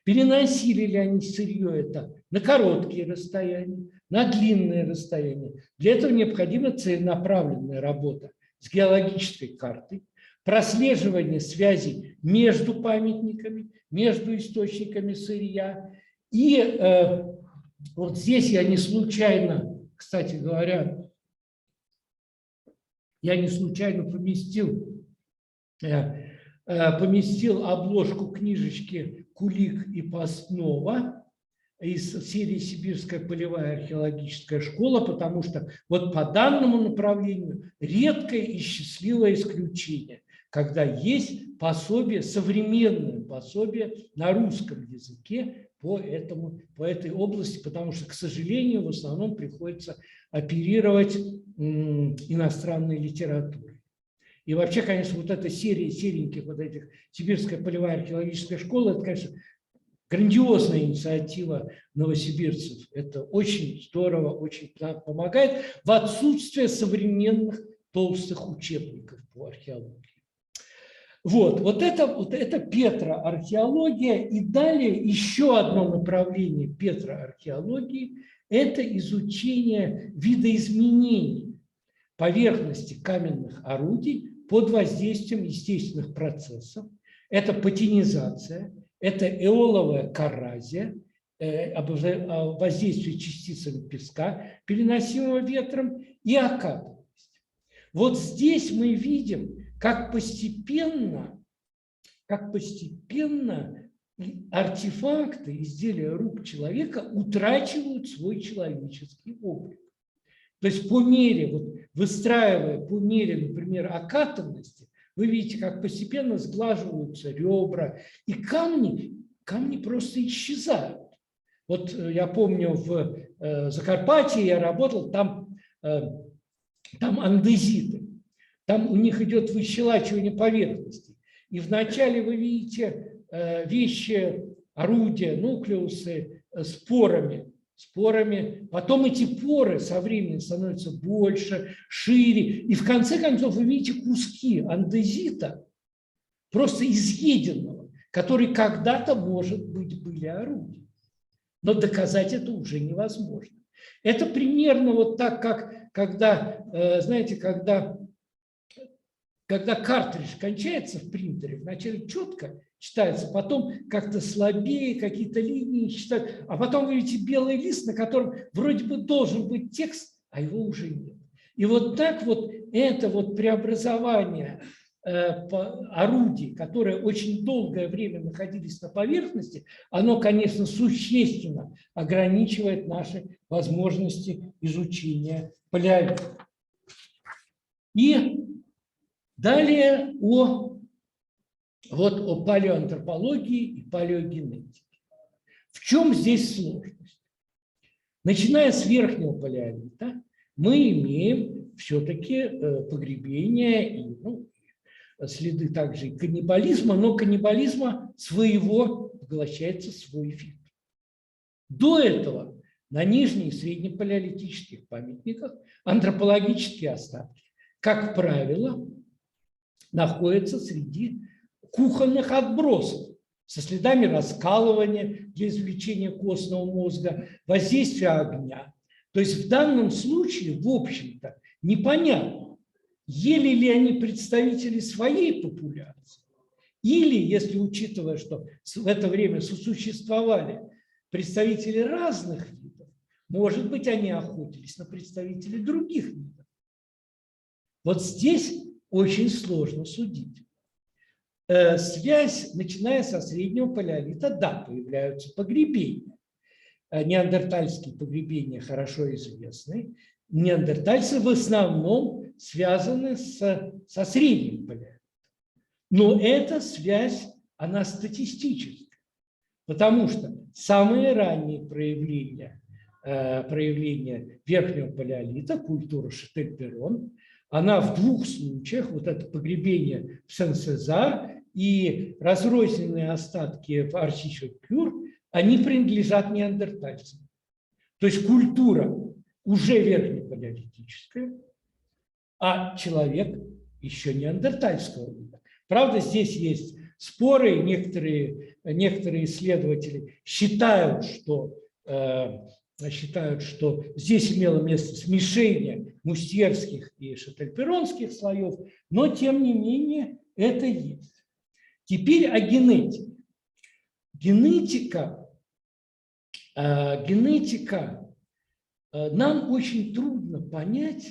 Переносили ли они сырье это на короткие расстояния, на длинные расстояния. Для этого необходима целенаправленная работа с геологической картой, прослеживание связей между памятниками, между источниками сырья. И вот здесь я не случайно кстати говоря, я не случайно поместил обложку книжечки «Кулик и Постнова» из серии «Сибирская полевая археологическая школа», потому что вот по данному направлению редкое и счастливое исключение, когда есть пособие, современное пособие на русском языке по этой области, потому что, к сожалению, в основном приходится оперировать иностранной литературой. И вообще, конечно, вот эта серия сереньких вот этих «Сибирская полевая археологическая школа» – это, конечно, грандиозная инициатива новосибирцев. Это очень здорово, очень помогает в отсутствии современных толстых учебников по археологии. Вот это петроархеология. И далее еще одно направление петроархеологии – это изучение видоизменений поверхности каменных орудий под воздействием естественных процессов. Это патинизация, это эоловая коррозия, воздействие частицами песка, переносимого ветром, и окатываемость. Вот здесь мы видим, как постепенно артефакты, изделия рук человека утрачивают свой человеческий облик. То есть по мере, выстраивая по мере, например, окатанности, вы видите, как постепенно сглаживаются ребра, и камни просто исчезают. Вот я помню, в Закарпатье я работал, там андезиты. Там у них идет выщелачивание поверхности. И вначале вы видите вещи, орудия, нуклеусы спорами. Потом эти поры со временем становятся больше, шире. И в конце концов вы видите куски андезита, просто изъеденного, которые когда-то, может быть, были орудием. Но доказать это уже невозможно. Это примерно вот так, как когда, знаете, когда картридж кончается в принтере, вначале четко читается, потом как-то слабее, какие-то линии читают, а потом вы видите белый лист, на котором вроде бы должен быть текст, а его уже нет. И вот так вот это вот преобразование орудий, которые очень долгое время находились на поверхности, оно, конечно, существенно ограничивает наши возможности изучения палеолита. И далее о палеоантропологии и палеогенетике. В чем здесь сложность? Начиная с верхнего палеолита, мы имеем все-таки погребения и следы также и каннибализма, но каннибализма своего поглощается свой эффект. До этого на нижних и среднепалеолитических памятниках антропологические остатки, как правило, находятся среди кухонных отбросов со следами раскалывания для извлечения костного мозга, воздействия огня. То есть в данном случае, в общем-то, непонятно, ели ли они представители своей популяции, или, если учитывая, что в это время сосуществовали представители разных видов, может быть, они охотились на представителей других видов. Вот здесь очень сложно судить. Связь, начиная со среднего палеолита, да, появляются погребения. Неандертальские погребения хорошо известны. Неандертальцы в основном связаны со средним палеолитом. Но эта связь, она статистическая, потому что самые ранние проявления верхнего палеолита, культура Шетель-Перрон, она в двух случаях, вот это погребение в Сен-Сезар и разрозненные остатки в Арси-Шет-Кюр, они принадлежат неандертальцам. То есть культура уже верхнепалеолитическая, а человек еще неандертальского вида. Правда, здесь есть споры, некоторые исследователи считают, что здесь имело место смешение мустьерских и шетель-перронских слоев, но, тем не менее, это есть. Теперь о генетике. Генетика нам очень трудно понять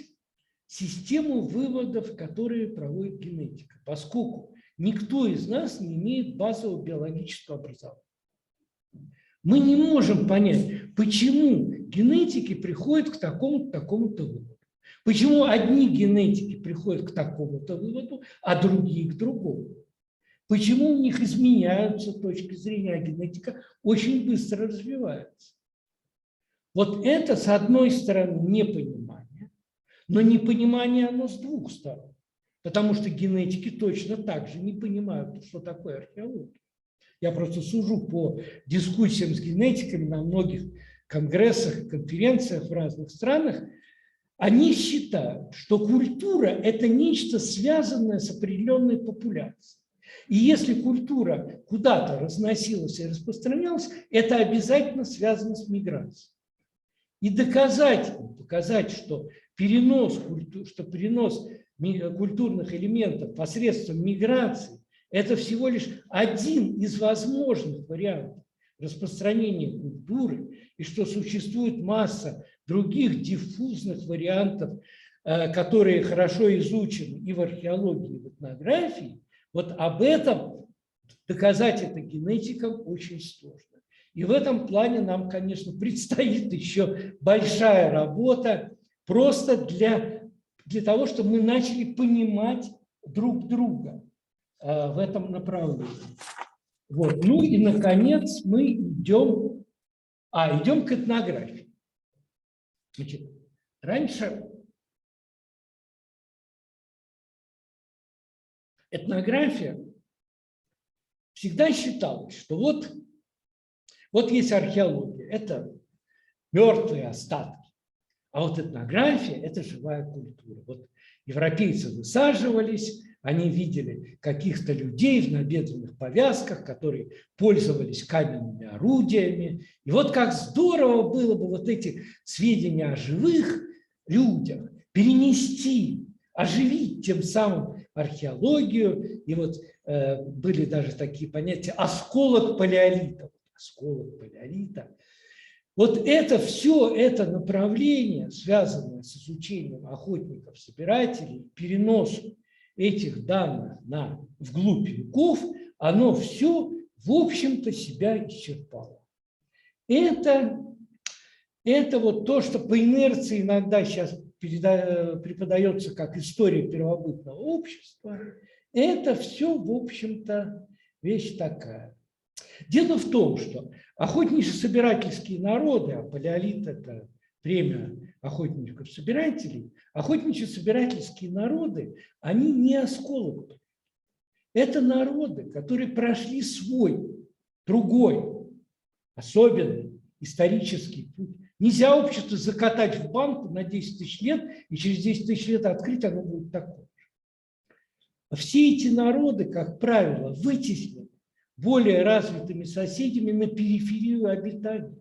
систему выводов, которые проводит генетика, поскольку никто из нас не имеет базового биологического образования. Мы не можем понять, почему генетики приходят к такому-то выводу. Почему одни генетики приходят к такому-то выводу, а другие к другому. Почему у них изменяются точки зрения, а генетика очень быстро развивается. Вот это, с одной стороны, непонимание, но непонимание оно с двух сторон. Потому что генетики точно так же не понимают, что такое археология. Я просто сужу по дискуссиям с генетиками на многих конгрессах, конференциях в разных странах. Они считают, что культура – это нечто связанное с определенной популяцией. И если культура куда-то разносилась и распространялась, это обязательно связано с миграцией. И показать, что перенос культурных элементов посредством миграции – это всего лишь один из возможных вариантов распространения культуры, и что существует масса других диффузных вариантов, которые хорошо изучены и в археологии, и в этнографии, вот об этом доказать это генетикам очень сложно. И в этом плане нам, конечно, предстоит еще большая работа просто для того, чтобы мы начали понимать друг друга в этом направлении. Вот. Ну и, наконец, мы идем к этнографии. Значит, раньше этнография всегда считалась, что вот есть археология, это мертвые остатки, а вот этнография – это живая культура. Вот европейцы высаживались, они видели каких-то людей в набедренных повязках, которые пользовались каменными орудиями. И вот как здорово было бы вот эти сведения о живых людях перенести, оживить тем самым археологию. И вот были даже такие понятия осколок палеолита. Осколок палеолита. Вот это все, это направление, связанное с изучением охотников-собирателей, переносом этих данных вглубь веков, оно все, в общем-то, себя исчерпало. Это вот то, что по инерции иногда сейчас преподается как история первобытного общества, это все, в общем-то, вещь такая. Дело в том, что охотничьи-собирательские народы, а палеолит – это время охотников-собирателей, охотничьи-собирательские народы, они не осколок. Это народы, которые прошли свой, другой, особенный исторический путь. Нельзя общество закатать в банку на 10 тысяч лет, и через 10 тысяч лет открыть оно будет такое же. Все эти народы, как правило, вытеснены более развитыми соседями на периферию обитания.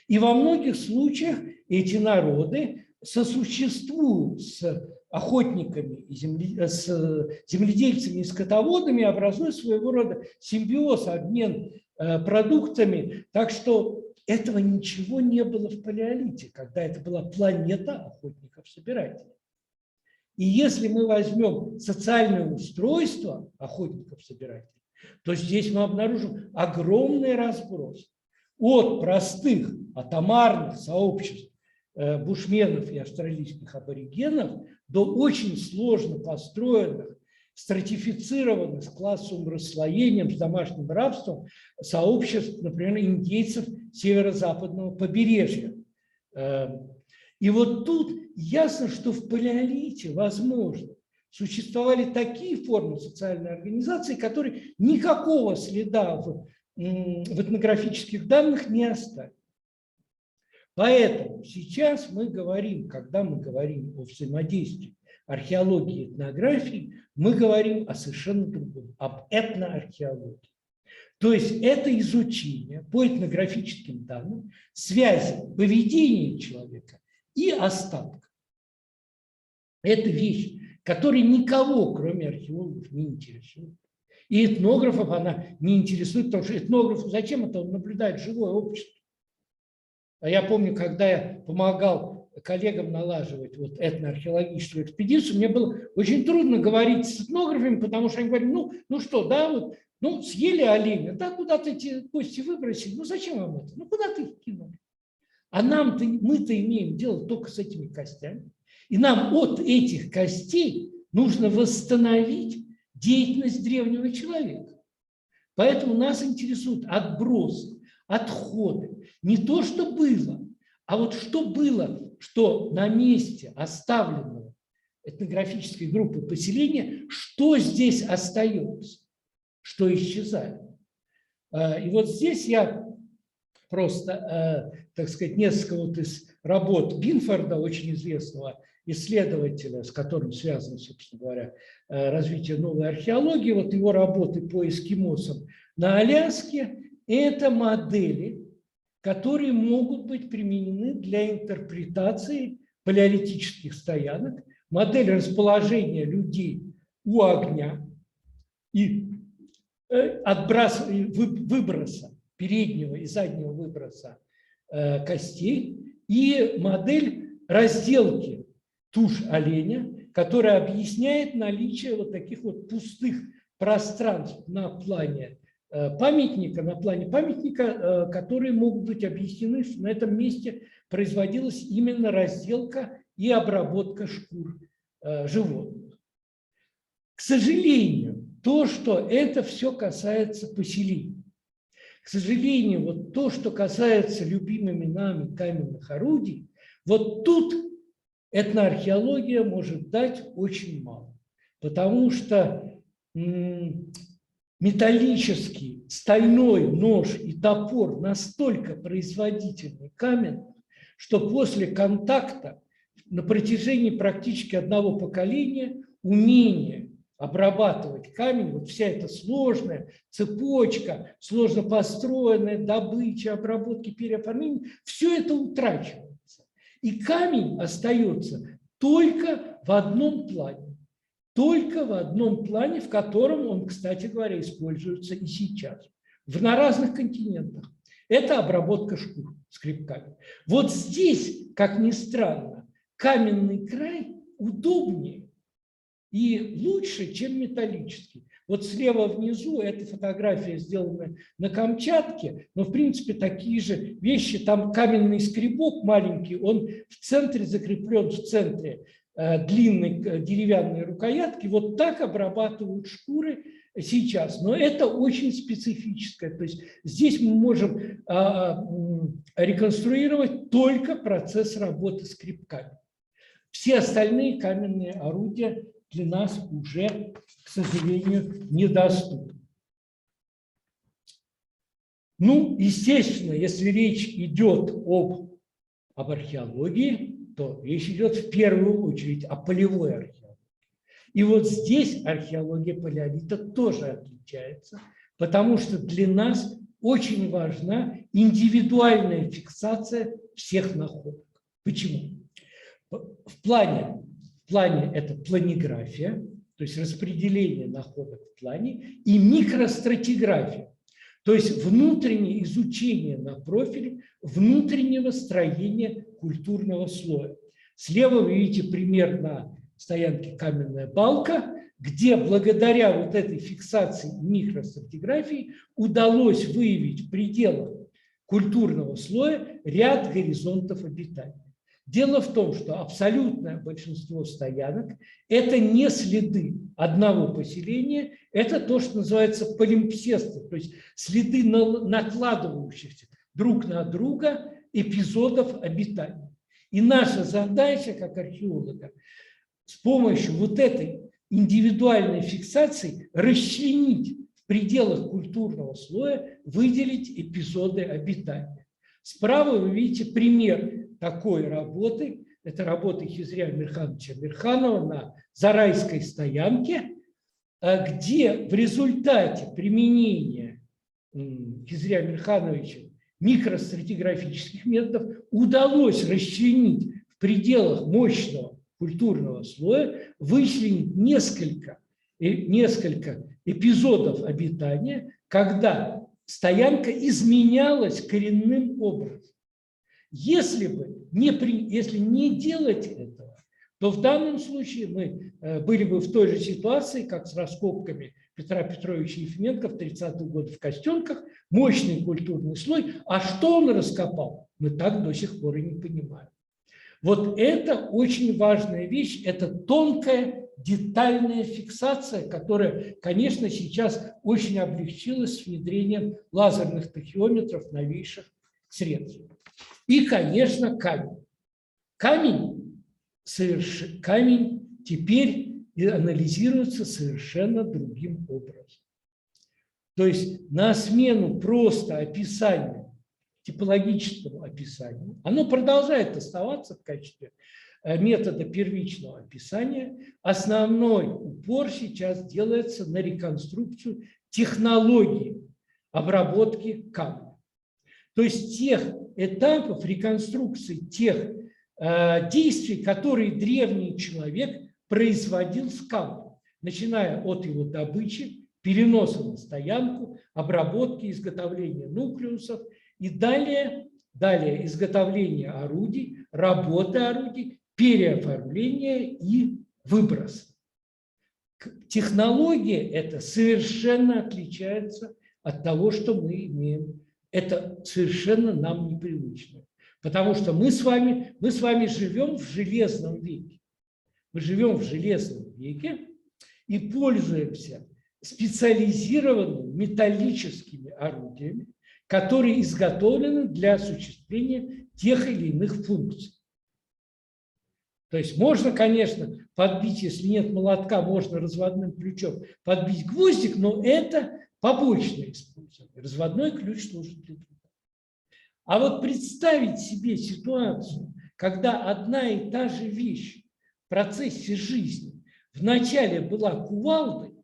И во многих случаях эти народы сосуществуют с охотниками, с земледельцами и скотоводами, образуя своего рода симбиоз, обмен продуктами. Так что этого ничего не было в палеолите, когда это была планета охотников-собирателей. И если мы возьмем социальное устройство охотников-собирателей, то здесь мы обнаружим огромный разброс от простых атомарных сообществ бушменов и австралийских аборигенов до очень сложно построенных, стратифицированных с классовым расслоением, с домашним рабством сообществ, например, индейцев северо-западного побережья. И вот тут ясно, что в палеолите, возможно, существовали такие формы социальной организации, которые никакого следа в этнографических данных не оставили. Поэтому сейчас мы говорим, когда мы говорим о взаимодействии археологии и этнографии, мы говорим о совершенно другом, об этноархеологии. То есть это изучение по этнографическим данным связи поведения человека и остатков. Это вещь, которая никого, кроме археологов, не интересует. И этнографов она не интересует, потому что этнографу зачем это? Он наблюдает живое общество. А я помню, когда я помогал коллегам налаживать вот этноархеологическую экспедицию, мне было очень трудно говорить с этнографами, потому что они говорят, ну что, да, вот, ну съели оленя, да, куда-то эти кости выбросили, ну зачем вам это, ну куда-то их кинули. А мы-то имеем дело только с этими костями, и нам от этих костей нужно восстановить деятельность древнего человека. Поэтому нас интересуют отбросы, отходы, не то, что было, а вот что было, что на месте оставленного этнографической группы поселения, что здесь остается, что исчезает. И вот здесь я просто, так сказать, несколько вот из работ Бинфорда, очень известного исследователя, с которым связано, собственно говоря, развитие новой археологии, вот его работы по эскимосам на Аляске, это модели, которые могут быть применены для интерпретации палеолитических стоянок, модель расположения людей у огня и выброса, переднего и заднего выброса костей, и модель разделки туш оленя, которая объясняет наличие вот таких вот пустых пространств на плане памятника, которые могут быть объяснены, что на этом месте производилась именно разделка и обработка шкур животных. К сожалению, то, что это все касается поселений, к сожалению, вот то, что касается любимыми нами каменных орудий, вот тут этноархеология может дать очень мало, потому что металлический стальной нож и топор настолько производительный камень, что после контакта на протяжении практически одного поколения умение обрабатывать камень, вот вся эта сложная цепочка, сложно построенная добыча, обработки, переоформления, все это утрачивается. И камень остается только в одном плане. Только в одном плане, в котором он, кстати говоря, используется и сейчас. На разных континентах. Это обработка шкур скребками. Вот здесь, как ни странно, каменный край удобнее и лучше, чем металлический. Вот слева внизу эта фотография сделана на Камчатке, но в принципе такие же вещи. Там каменный скребок маленький, он в центре закреплен, в центре длинной деревянной рукоятки. Вот так обрабатывают шкуры сейчас. Но это очень специфическое. То есть здесь мы можем реконструировать только процесс работы скребками. Все остальные каменные орудия для нас уже, к сожалению, недоступны. Ну, естественно, если речь идет об археологии, то речь идет в первую очередь о полевой археологии. И вот здесь археология палеолита тоже отличается, потому что для нас очень важна индивидуальная фиксация всех находок. Почему? В плане это планиграфия, то есть распределение находок в плане, и микростратиграфия, то есть внутреннее изучение на профиле внутреннего строения культурного слоя. Слева вы видите пример на стоянке «Каменная балка», где благодаря вот этой фиксации микростратиграфии удалось выявить в пределах культурного слоя ряд горизонтов обитания. Дело в том, что абсолютное большинство стоянок – это не следы одного поселения, это то, что называется полимпсесты, то есть следы накладывающихся друг на друга эпизодов обитания. И наша задача, как археолога, с помощью вот этой индивидуальной фиксации расчленить в пределах культурного слоя, выделить эпизоды обитания. Справа вы видите пример такой работы. Это работа Хизри Амирхановича Амирханова на Зарайской стоянке, где в результате применения Хизри Амирхановича микростратиграфических методов удалось расчленить в пределах мощного культурного слоя, вычленить несколько эпизодов обитания, когда стоянка изменялась коренным образом. Если не делать этого, то в данном случае мы были бы в той же ситуации, как с раскопками Петра Петровича Ефименко в 30-е годы в Костенках, мощный культурный слой. А что он раскопал, мы так до сих пор и не понимаем. Вот это очень важная вещь, это тонкая, детальная фиксация, которая, конечно, сейчас очень облегчилась с внедрением лазерных тахеометров новейших средств. И, конечно, камень. Камень теперь анализируется совершенно другим образом. То есть на смену просто описанию, типологическому описанию, оно продолжает оставаться в качестве метода первичного описания. Основной упор сейчас делается на реконструкцию технологии обработки камня. То есть тех этапов реконструкции, тех действий, которые древний человек производил с камнем, начиная от его добычи, переноса на стоянку, обработки, изготовления нуклеусов и далее изготовления орудий, работы орудий, переоформления и выброса. Технология эта совершенно отличается от того, что мы имеем. Это совершенно нам непривычно. Потому что мы с вами живем в железном веке. Мы живем в железном веке и пользуемся специализированными металлическими орудиями, которые изготовлены для осуществления тех или иных функций. То есть можно, конечно, подбить, если нет молотка, можно разводным ключом подбить гвоздик, но это побочное использование. Разводной ключ служит для другого. А вот представить себе ситуацию, когда одна и та же вещь в процессе жизни вначале была кувалдой,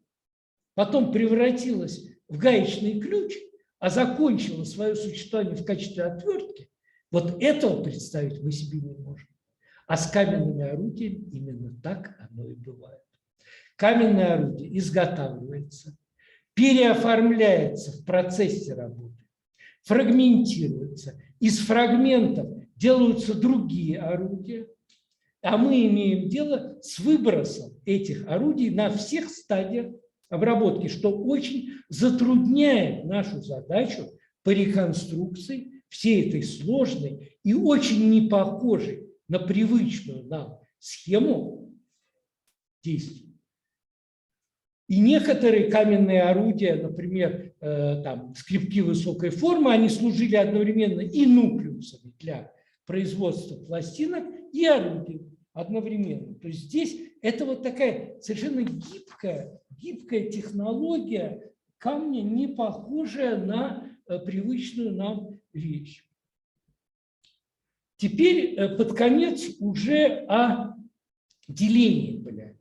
потом превратилась в гаечный ключ, а закончила свое существование в качестве отвертки, вот этого представить мы себе не можем. А с каменными орудиями именно так оно и бывает. Каменное орудие изготавливается, переоформляется в процессе работы, фрагментируется. Из фрагментов делаются другие орудия, а мы имеем дело с выбросом этих орудий на всех стадиях обработки, что очень затрудняет нашу задачу по реконструкции всей этой сложной и очень не похожей на привычную нам схему действий. И некоторые каменные орудия, например, там, скребки высокой формы, они служили одновременно и нуклеусами для производства пластинок, и орудий одновременно. То есть здесь это вот такая совершенно гибкая технология камня, не похожая на привычную нам вещь. Теперь под конец уже о делении поля.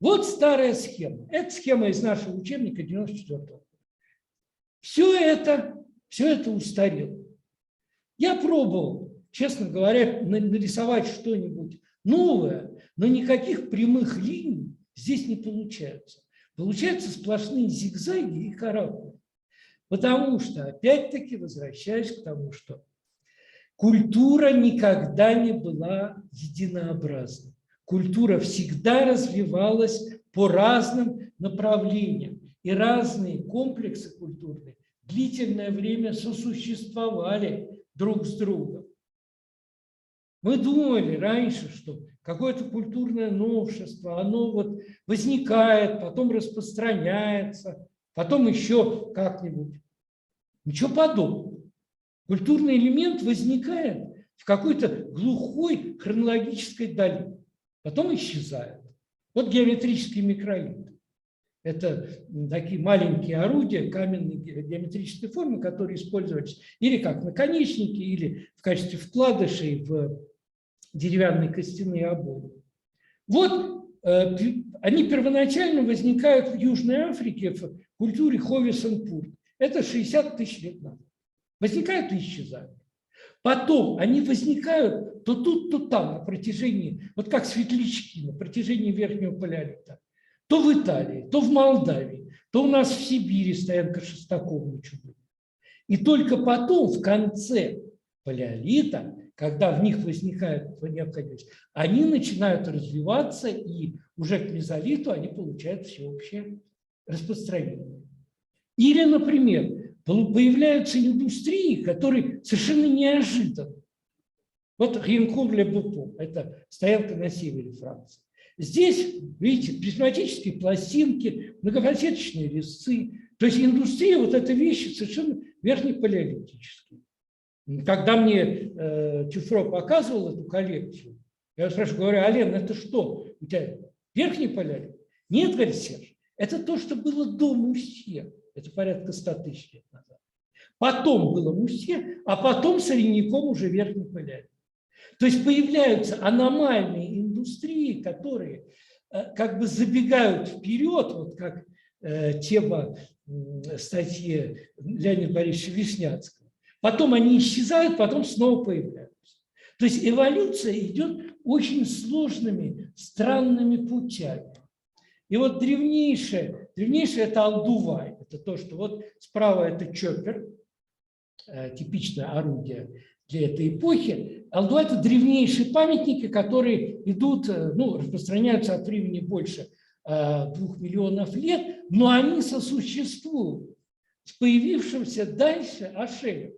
Вот старая схема. Это схема из нашего учебника 94 года. Все это устарело. Я пробовал, честно говоря, нарисовать что-нибудь новое, но никаких прямых линий здесь не получается. Получаются сплошные зигзаги и каракули. Потому что, опять-таки, возвращаюсь к тому, что культура никогда не была единообразной. Культура всегда развивалась по разным направлениям. И разные комплексы культурные длительное время сосуществовали друг с другом. Мы думали раньше, что какое-то культурное новшество, оно вот возникает, потом распространяется, потом еще как-нибудь. Ничего подобного. Культурный элемент возникает в какой-то глухой хронологической дали, потом исчезает. Вот геометрические микролиты. Это такие маленькие орудия каменной геометрической формы, которые использовались или как наконечники, или в качестве вкладышей в деревянные костяные обои. Вот они первоначально возникают в Южной Африке в культуре Ховесен-Пурт. Это 60 тысяч лет назад. Возникают и исчезают. Потом они возникают то тут, то там на протяжении, вот как светлячки, на протяжении Верхнего Палеолита. То в Италии, то в Молдавии, то у нас в Сибири стоянка Шестакова. И только потом, в конце палеолита, когда в них возникает необходимость, они начинают развиваться, и уже к мезолиту они получают всеобщее распространение. Или, например, появляются индустрии, которые совершенно неожиданны. Вот Ринкон-ле-Бупон – это стоянка на севере Франции. Здесь, видите, призматические пластинки, многофасеточные резцы. То есть индустрия, вот эта вещь совершенно верхнепалеолитическая. Когда мне Тюфро показывал эту коллекцию, я спрашиваю, говорю: Ален, это что, у тебя верхний палеолит? Нет, говорит Серж, это то, что было до Мусье. Это порядка 100 тысяч лет назад. Потом было Мусье, а потом с Ренником уже верхний палеолит. То есть появляются аномальные индустрии, которые как бы забегают вперед, вот как тема статьи Леонида Борисовича Вишняцкого. Потом они исчезают, потом снова появляются. То есть эволюция идет очень сложными, странными путями. И вот древнейшее это Алдувай. Это то, что вот справа это чоппер, типичное орудие для этой эпохи. Алдувай – это древнейшие памятники, которые идут, ну, распространяются от времени больше 2 миллионов лет, но они сосуществуют с появившимся дальше Ашелем.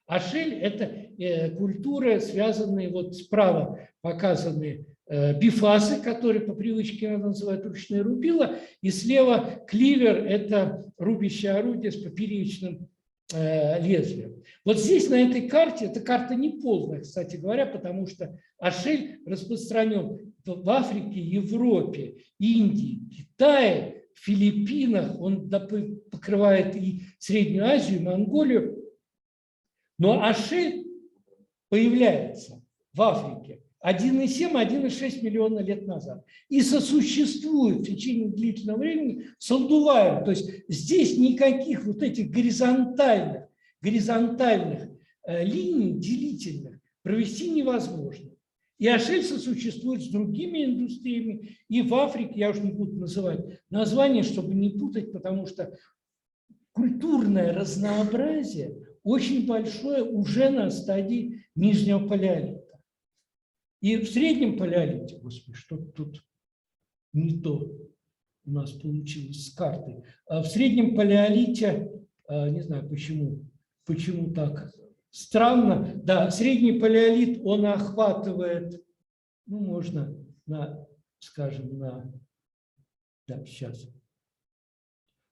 Ашель – это культура, связанная, вот справа показаны бифасы, которые по привычке называют ручные рубила, и слева кливер – это рубящее орудие с поперечным лезвием. Вот здесь на этой карте, эта карта не полная, кстати говоря, потому что Ашель распространен в Африке, Европе, Индии, Китае, Филиппинах, он покрывает и Среднюю Азию, и Монголию. Но Ашель появляется в Африке 1,7–1,6 миллиона лет назад и сосуществует в течение длительного времени с Алдуваем. То есть здесь никаких вот этих горизонтальных линий делительных провести невозможно. И Ашель сосуществует с другими индустриями и в Африке, я уже не буду называть названия, чтобы не путать, потому что культурное разнообразие очень большое уже на стадии нижнего палеолита. И в среднем палеолите, господи, что-то тут не то у нас получилось с картой. А в среднем палеолите, не знаю почему так странно, да, средний палеолит, он охватывает, ну, можно скажем, да, сейчас.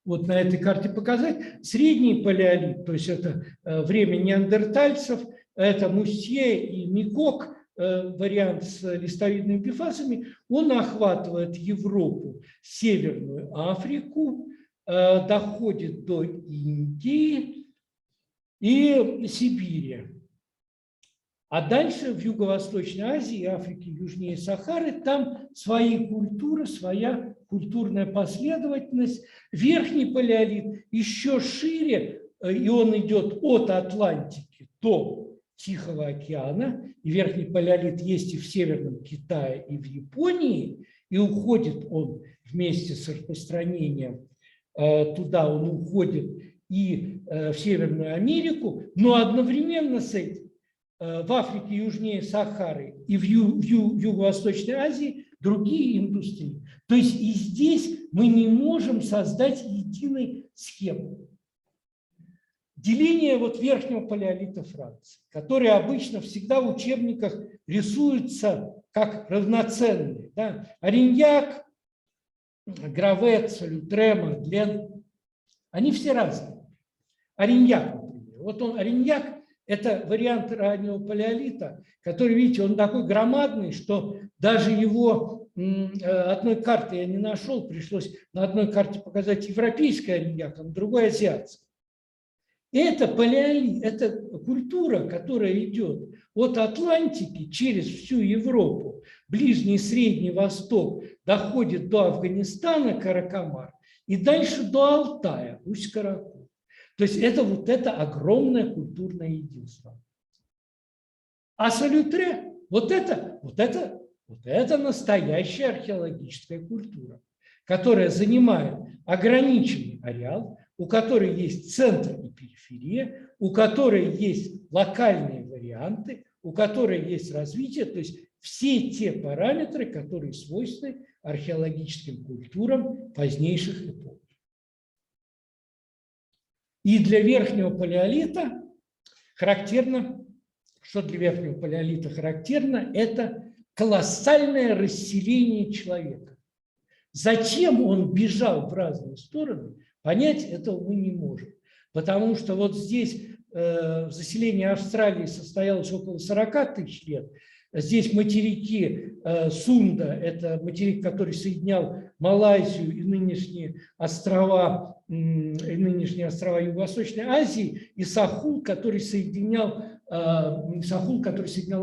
Вот на этой карте показать. Средний палеолит, то есть это время неандертальцев, это Мусье и Микок, вариант с листовидными бифасами, он охватывает Европу, Северную Африку, доходит до Индии и Сибири. А дальше в Юго-Восточной Азии, Африке, южнее Сахары, там свои культуры, своя культурная последовательность. Верхний палеолит еще шире, и он идет от Атлантики до Тихого океана, и верхний палеолит есть и в Северном Китае, и в Японии, и уходит он вместе с распространением туда, он уходит и в Северную Америку, но одновременно с этим в Африке южнее Сахары и в Юго-Восточной Азии другие индустрии. То есть и здесь мы не можем создать единой схемы. Деление вот верхнего палеолита Франции, который обычно всегда в учебниках рисуется как равноценный. Да? Ариньяк, Гравет, Салютре, Мардлен, они все разные. Ариньяк, например. Вот он, Ариньяк, это вариант раннего палеолита, который, видите, он такой громадный, что даже его одной карты я не нашел, пришлось на одной карте показать европейский Ариньяк, а на другой азиатский. Это палеолит, это культура, которая идет от Атлантики через всю Европу, Ближний и Средний Восток, доходит до Афганистана, Каракамар, и дальше до Алтая, Усть-Каракул. То есть это вот это огромное культурное единство. А Салютре, вот это настоящая археологическая культура, которая занимает ограниченный ареал, у которой есть центр и периферия, у которой есть локальные варианты, у которой есть развитие, то есть все те параметры, которые свойственны археологическим культурам позднейших эпох. И для верхнего палеолита характерно, что для верхнего палеолита характерно, это колоссальное расселение человека. Зачем он бежал в разные стороны, понять этого мы не можем. Потому что вот здесь заселение Австралии состоялось около 40 тысяч лет. Здесь материки Сунда, это материк, который соединял Малайзию и нынешние острова Юго-Восточной Азии, и Сахул, который соединял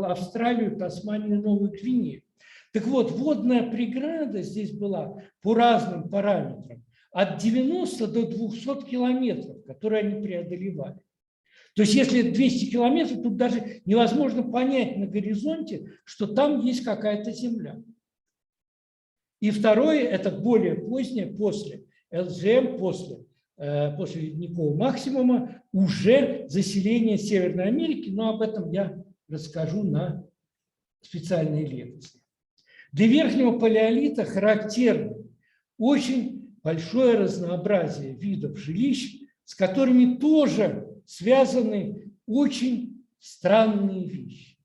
Австралию, Тасманию и Новую Гвинею. Так вот, водная преграда здесь была по разным параметрам от 90 до 200 километров, которые они преодолевали. То есть, если 200 километров, тут даже невозможно понять на горизонте, что там есть какая-то земля. И второе, это более позднее, после ЛЗМ, после ледникового максимума, уже заселение Северной Америки, но об этом я расскажу на специальной лекции. Для верхнего палеолита характерно очень большое разнообразие видов жилищ, с которыми тоже связаны очень странные вещи.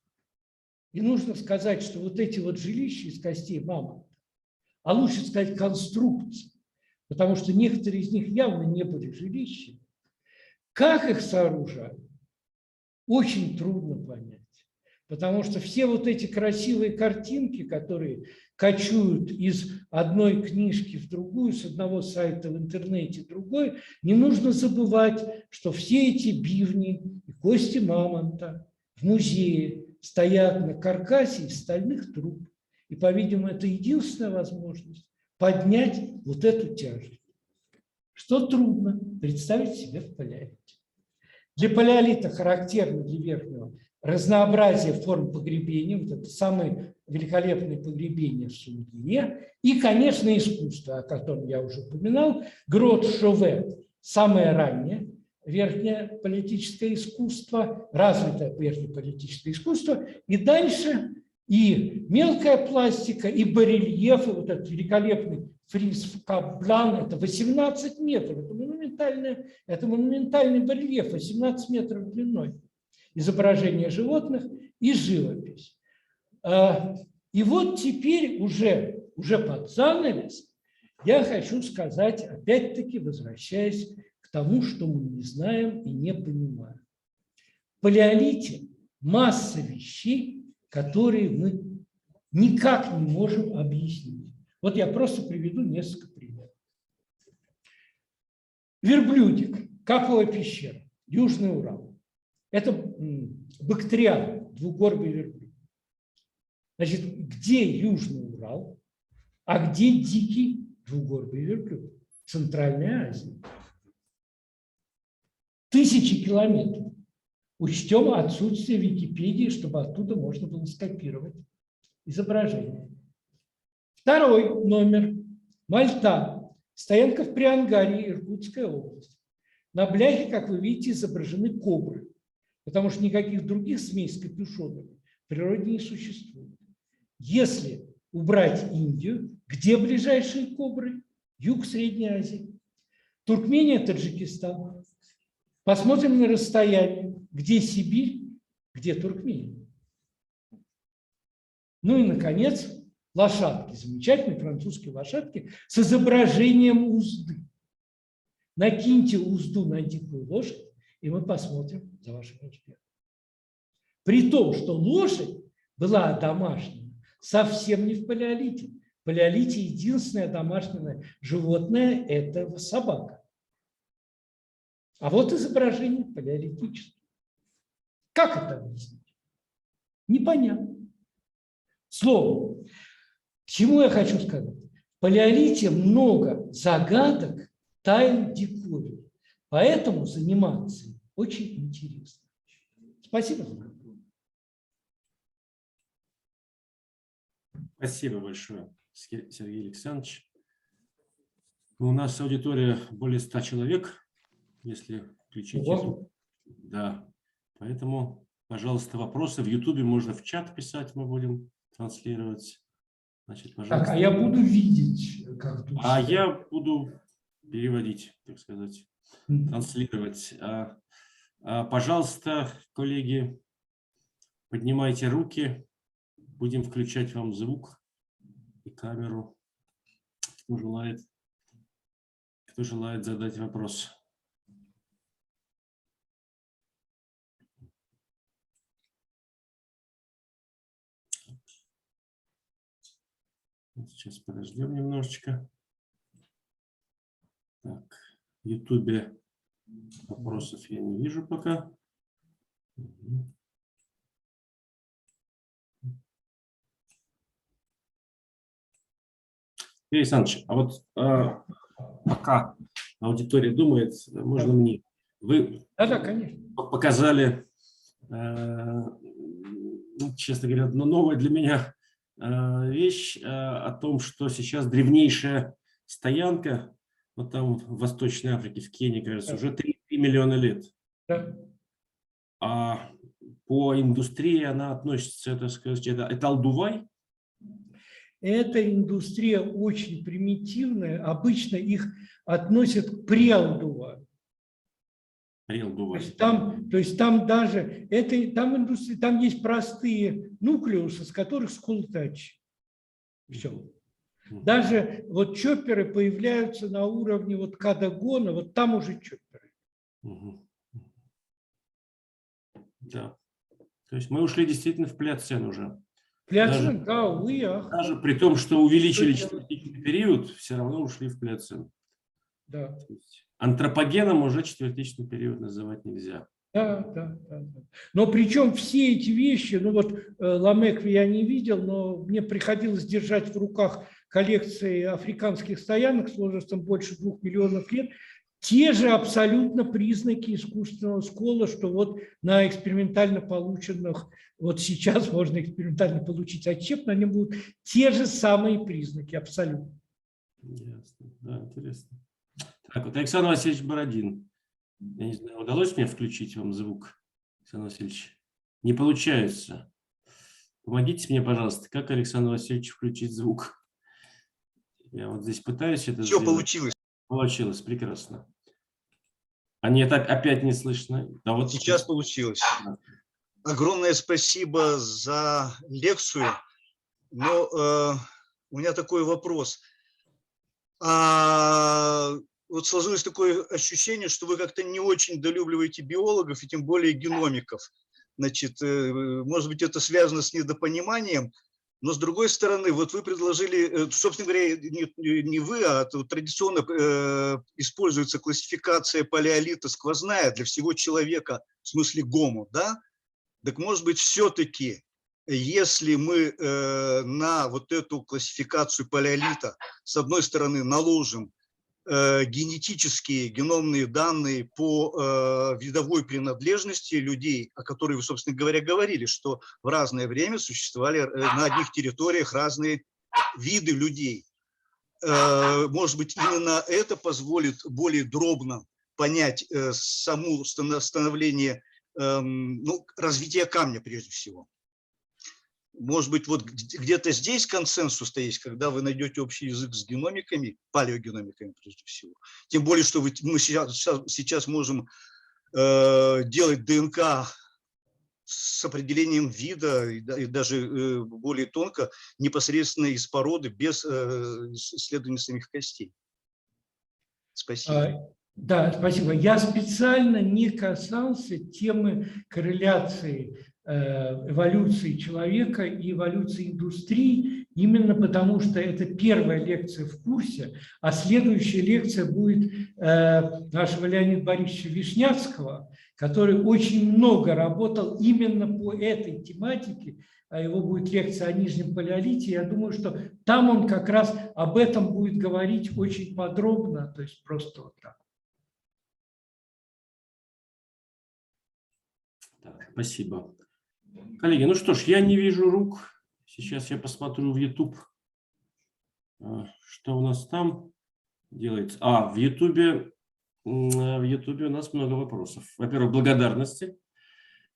И нужно сказать, что вот эти вот жилища из костей мамонта, а лучше сказать конструкции, потому что некоторые из них явно не были жилищами, как их сооружали, очень трудно понять. Потому что все вот эти красивые картинки, которые кочуют из одной книжки в другую, с одного сайта в интернете в другой, не нужно забывать, что все эти бивни и кости мамонта в музее стоят на каркасе из стальных труб. И, по-видимому, это единственная возможность поднять вот эту тяжесть. Что трудно представить себе в палеолите. Для палеолита характерно для верхнего разнообразие форм погребения, вот это самые великолепные погребения в Сундине, и, конечно, искусство, о котором я уже упоминал, Грот Шове, самое раннее верхнее политическое искусство, развитое верхнее политическое искусство, и дальше и мелкая пластика, и барельефы, вот этот великолепный фриз в Каблан, это 18 метров, это монументальный барельеф, 18 метров длиной. Изображение животных и живопись. И вот теперь уже под занавес я хочу сказать, опять-таки возвращаясь к тому, что мы не знаем и не понимаем. В палеолите масса вещей, которые мы никак не можем объяснить. Вот я просто приведу несколько примеров. Верблюдик, Каповая пещера, Южный Урал. Это бактериан, двугорбый верблюд. Значит, где Южный Урал, а где дикий двугорбый верблюд? Центральная Азия. Тысячи километров. Учтем отсутствие Википедии, чтобы оттуда можно было скопировать изображение. Второй номер. Мальта. Стоянка в Приангарии, Иркутская область. На бляхе, как вы видите, изображены кобры. Потому что никаких других змей с капюшонами в природе не существует. Если убрать Индию, где ближайшие кобры? Юг Средней Азии. Туркмения, Таджикистан. Посмотрим на расстояние. Где Сибирь, где Туркмения. Ну и, наконец, лошадки. Замечательные французские лошадки с изображением узды. Накиньте узду на дикую лошадь, и мы посмотрим за вашим успехом. При том, что лошадь была домашняя совсем не в палеолите. В палеолите единственное домашнее животное – это собака. А вот изображение палеолитическое. Как это объяснить? Непонятно. Словом, к чему я хочу сказать? В палеолите много загадок, тайн, диковин. Поэтому заниматься очень интересно. Спасибо за внимание. Спасибо большое, Сергей Александрович. У нас аудитория более 100 человек, если включить. Да, поэтому Пожалуйста, вопросы. В YouTube можно в чат писать, мы будем транслировать. Значит, Так, пожалуйста. а я буду видеть, как тут. А я буду переводить, так сказать, транслировать. Пожалуйста, коллеги, поднимайте руки. Будем включать вам звук и камеру. Кто желает задать вопрос? Сейчас подождем немножечко. Так, в YouTube вопросов я не вижу пока. Юрий Александрович, а вот пока аудитория думает, можно мне? Вы Да, конечно. показали, честно говоря, новая для меня вещь о том, что сейчас древнейшая стоянка, вот там в Восточной Африке, в Кении, кажется, уже 3 миллиона лет. Да. А по индустрии она относится, так сказать, это Алдувай? Эта индустрия очень примитивная. Обычно их относят к преалдуваю. То есть там даже там индустрия, там есть простые нуклеусы, с которых скултач. Все. Даже вот чопперы появляются на уровне вот кадагона, вот там уже чопперы. Да. То есть мы ушли действительно в плеоцен уже. Плеоцен, да, даже при том, что увеличили четвертичный период, все равно ушли в плеоцен. Да. Антропогеном уже четвертичный период называть нельзя. Да. Но причем все эти вещи, ну вот Ламекви я не видел, но мне приходилось держать в руках коллекции африканских стоянок с возрастом больше 2 миллионов лет, те же абсолютно признаки искусственного скола, что вот на экспериментально полученных, вот сейчас можно экспериментально получить отщеп, на нем будут те же самые признаки, абсолютно. Ясно, да, интересно. Так, вот Александр Васильевич Бородин. Я не знаю, удалось мне включить вам звук, Александр Васильевич? Не получается. Помогите мне, пожалуйста, как Александр Васильевич включить звук? Я вот здесь пытаюсь это Все сделать. получилось. Получилось, прекрасно. А нет, опять не слышно. Да, вот Сейчас получилось. Огромное спасибо за лекцию. Но у меня такой вопрос. Вот сложилось такое ощущение, что вы как-то не очень недолюбливаете биологов и тем более геномиков. Значит, может быть, это связано с недопониманием, но с другой стороны, вот вы предложили, собственно говоря, не вы, а традиционно используется классификация палеолита сквозная для всего человека, в смысле гомо, да? Так может быть, все-таки, если мы на вот эту классификацию палеолита, с одной стороны, наложим генетические, геномные данные по видовой принадлежности людей, о которой вы, собственно говоря, говорили, что в разное время существовали на одних территориях разные виды людей. Может быть, именно это позволит более дробно понять само становление, ну, развитие камня прежде всего. Может быть, вот где-то здесь консенсус есть, когда вы найдете общий язык с геномиками, палеогеномиками прежде всего. Тем более, что мы сейчас можем делать ДНК с определением вида и даже более тонко, непосредственно из породы, без исследования самих костей. Спасибо. Да, спасибо. Я специально не касался темы корреляции эволюции человека и эволюции индустрии, именно потому что это первая лекция в курсе, а следующая лекция будет нашего Леонида Борисовича Вишнявского, который очень много работал именно по этой тематике, а его будет лекция о Нижнем Палеолите. Я думаю, что там он как раз об этом будет говорить очень подробно, то есть просто вот так. Так, спасибо. Коллеги, ну что ж, я не вижу рук. Сейчас я посмотрю в YouTube, что у нас там делается. В YouTube у нас много вопросов. Во-первых, благодарности.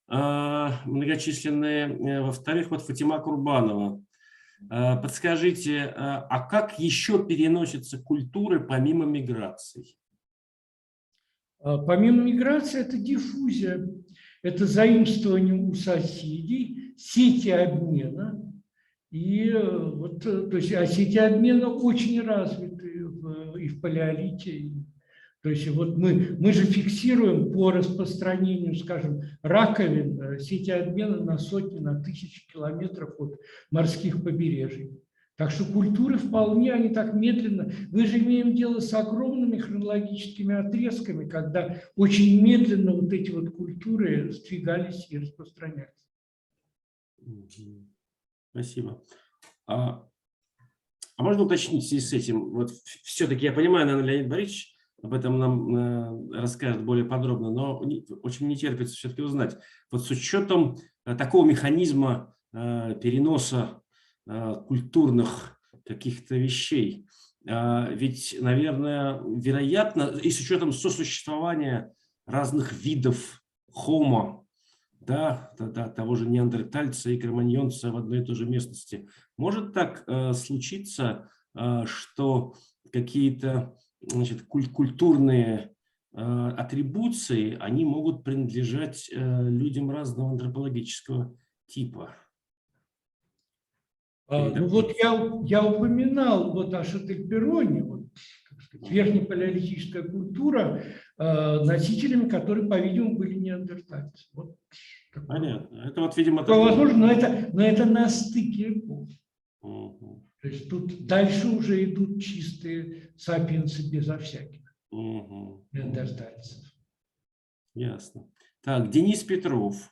многочисленные. Во-вторых, вот Фатима Курбанова. Подскажите, а как еще переносятся культуры помимо миграций? Помимо миграции, это диффузия, это заимствование у соседей, сети обмена. И вот, то есть, сети обмена очень развиты и в палеолите. То есть вот мы же фиксируем по распространению, скажем, раковин сети обмена на сотни, на тысячи километров от морских побережий. Так что культуры вполне, они так медленно. Мы же имеем дело с огромными хронологическими отрезками, когда очень медленно вот эти вот культуры сдвигались и распространялись. Спасибо. А можно уточнить в связи с этим? Вот все-таки я понимаю, наверное, Леонид Борисович об этом нам расскажет более подробно, но очень не терпится все-таки узнать. Вот с учетом такого механизма переноса культурных каких-то вещей, ведь, наверное, вероятно, и с учетом сосуществования разных видов хомо, да, того же неандертальца и кроманьонца в одной и той же местности, может так случиться, что какие-то, значит, культурные атрибуции, они могут принадлежать людям разного антропологического типа? Ну вот я упоминал вот о Шательпероне, вот, так сказать, верхнепалеолитическая культура, носителями которой, по-видимому, были неандертальцы. Вот понятно. Это вот, видимо, возможно, но это на стыке эпох. То есть тут дальше уже идут чистые сапиенсы безо всяких неандертальцев. Ясно. Так, Денис Петров.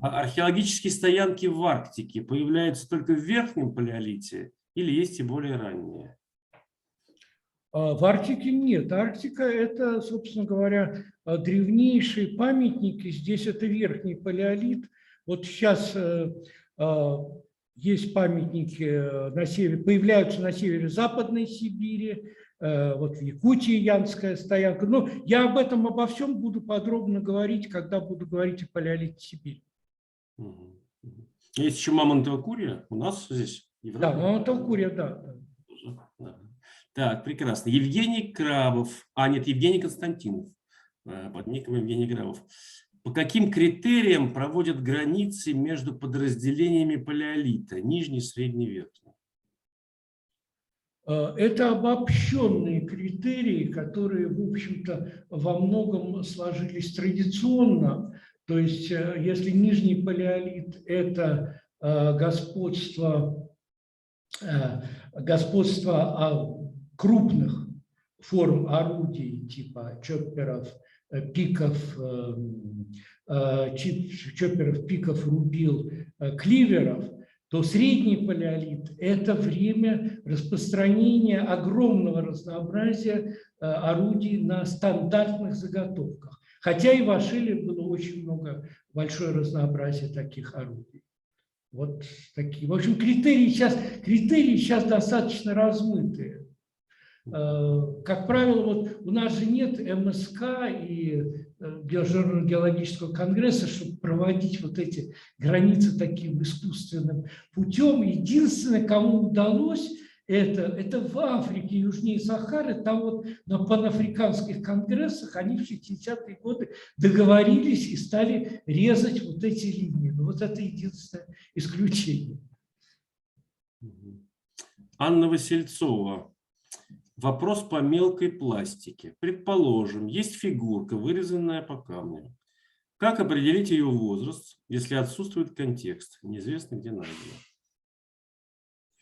Археологические стоянки в Арктике появляются только в верхнем палеолите или есть и более ранние? В Арктике нет. Арктика – это, собственно говоря, древнейшие памятники. Здесь это верхний палеолит. Вот сейчас есть памятники на севере, появляются на северо-западной Сибири, вот в Якутии Янская стоянка. Но я обо всем буду подробно говорить, когда буду говорить о палеолите Сибири. Есть еще Мамонтова Курья у нас здесь. Да, Мамонтова Курья, да. Так, прекрасно. Евгений Крабов, нет, Евгений Константинов, под ником Евгений Крабов. По каким критериям проводят границы между подразделениями палеолита, нижний, средний, верхний? Это обобщенные критерии, которые, в общем-то, во многом сложились традиционно. То есть, если нижний палеолит – это господство крупных форм орудий типа чопперов, пиков, рубил, кливеров, то средний палеолит – это время распространения огромного разнообразия орудий на стандартных заготовках. Хотя и в Ашиле было очень большое разнообразие таких орудий. Вот такие. В общем, критерии сейчас достаточно размытые. Как правило, вот у нас же нет МСК и геологического конгресса, чтобы проводить вот эти границы таким искусственным путем. Единственное, кому удалось это в Африке, южнее Сахары, там вот на панафриканских конгрессах они в 60-е годы договорились и стали резать вот эти линии. Но вот это единственное исключение. Анна Васильцова. Вопрос по мелкой пластике. Предположим, есть фигурка, вырезанная по камню. Как определить ее возраст, если отсутствует контекст? Неизвестно, где найдено.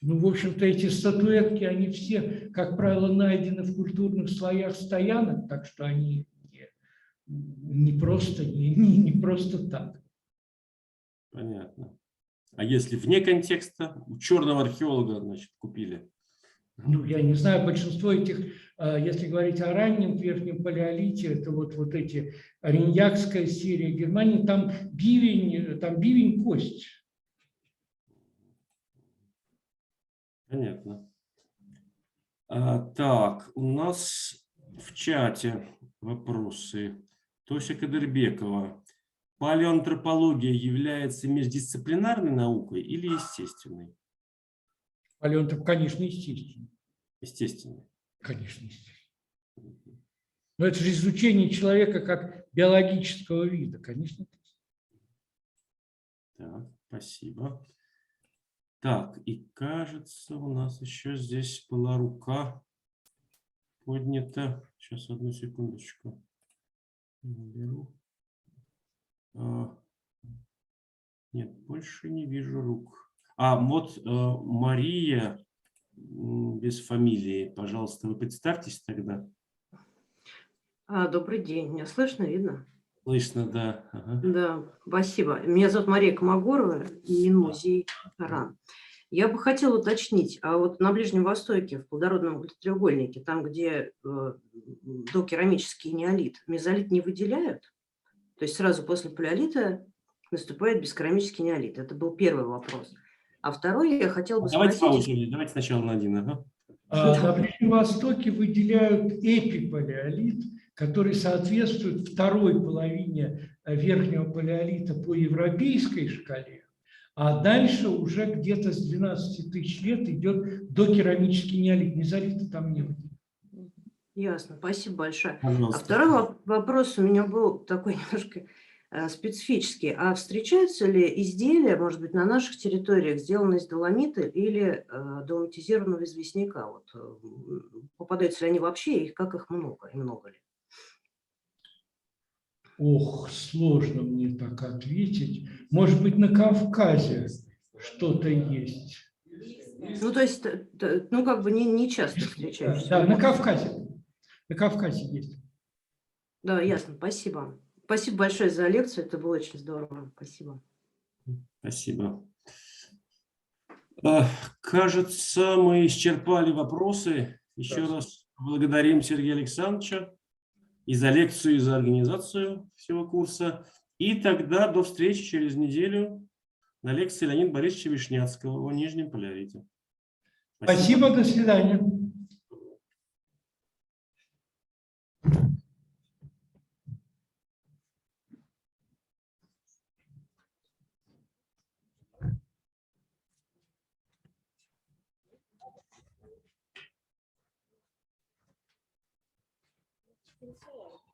Ну, в общем-то, эти статуэтки, они все, как правило, найдены в культурных слоях стоянок, так что они не просто так. Понятно. А если вне контекста, у черного археолога, значит, купили? Ну, я не знаю, большинство этих, если говорить о раннем верхнем палеолите, это вот эти Ориньякская серия Германии, там бивень кость. Понятно. Так, у нас в чате вопросы. Тося Кадырбекова. палеоантропология является междисциплинарной наукой или естественной? Палеонтоп, конечно, естественно. Естественной. Конечно, естественно. Но это же изучение человека как биологического вида, конечно. Так, спасибо. Так, и кажется, у нас еще здесь была рука поднята. Сейчас, одну секундочку. Беру. Нет, больше не вижу рук. Вот Мария без фамилии. Пожалуйста, вы представьтесь тогда. Добрый день. Меня слышно, видно? Слышно, да. Ага. Да, спасибо. Меня зовут Мария Комогорова, Минмузей РАН. Я бы хотела уточнить, а вот на Ближнем Востоке, в плодородном треугольнике, там, где докерамический неолит, мезолит не выделяют? То есть сразу после палеолита наступает бескерамический неолит. Это был первый вопрос. А второй я хотела бы Давайте по спросить... очереди. Давайте сначала на один. Ага. На Ближнем Востоке выделяют эпипалеолит, который соответствует второй половине верхнего палеолита по европейской шкале, а дальше уже где-то с 12 тысяч лет идет докерамический неолит. Мезолита там не выделяют. Ясно, спасибо большое. Пожалуйста. А второй вопрос у меня был такой немножко специфический. А встречаются ли изделия, может быть, на наших территориях, сделанные из доломита или доломитизированного известняка? Вот, попадаются ли они вообще, и как их много, и много ли? Ох, сложно мне так ответить. Может быть, на Кавказе что-то есть. Ну, то есть, ну, как бы не часто встречаешься. Да, на Кавказе. На Кавказе есть. Да, ясно, спасибо. Спасибо большое за лекцию, это было очень здорово. Спасибо. Спасибо. Кажется, мы исчерпали вопросы. Еще раз благодарим Сергея Александровича и за лекцию, и за организацию всего курса. И тогда до встречи через неделю на лекции Леонида Борисовича Вишняцкого о Нижнем Палеолите. Спасибо, до свидания. Спасибо.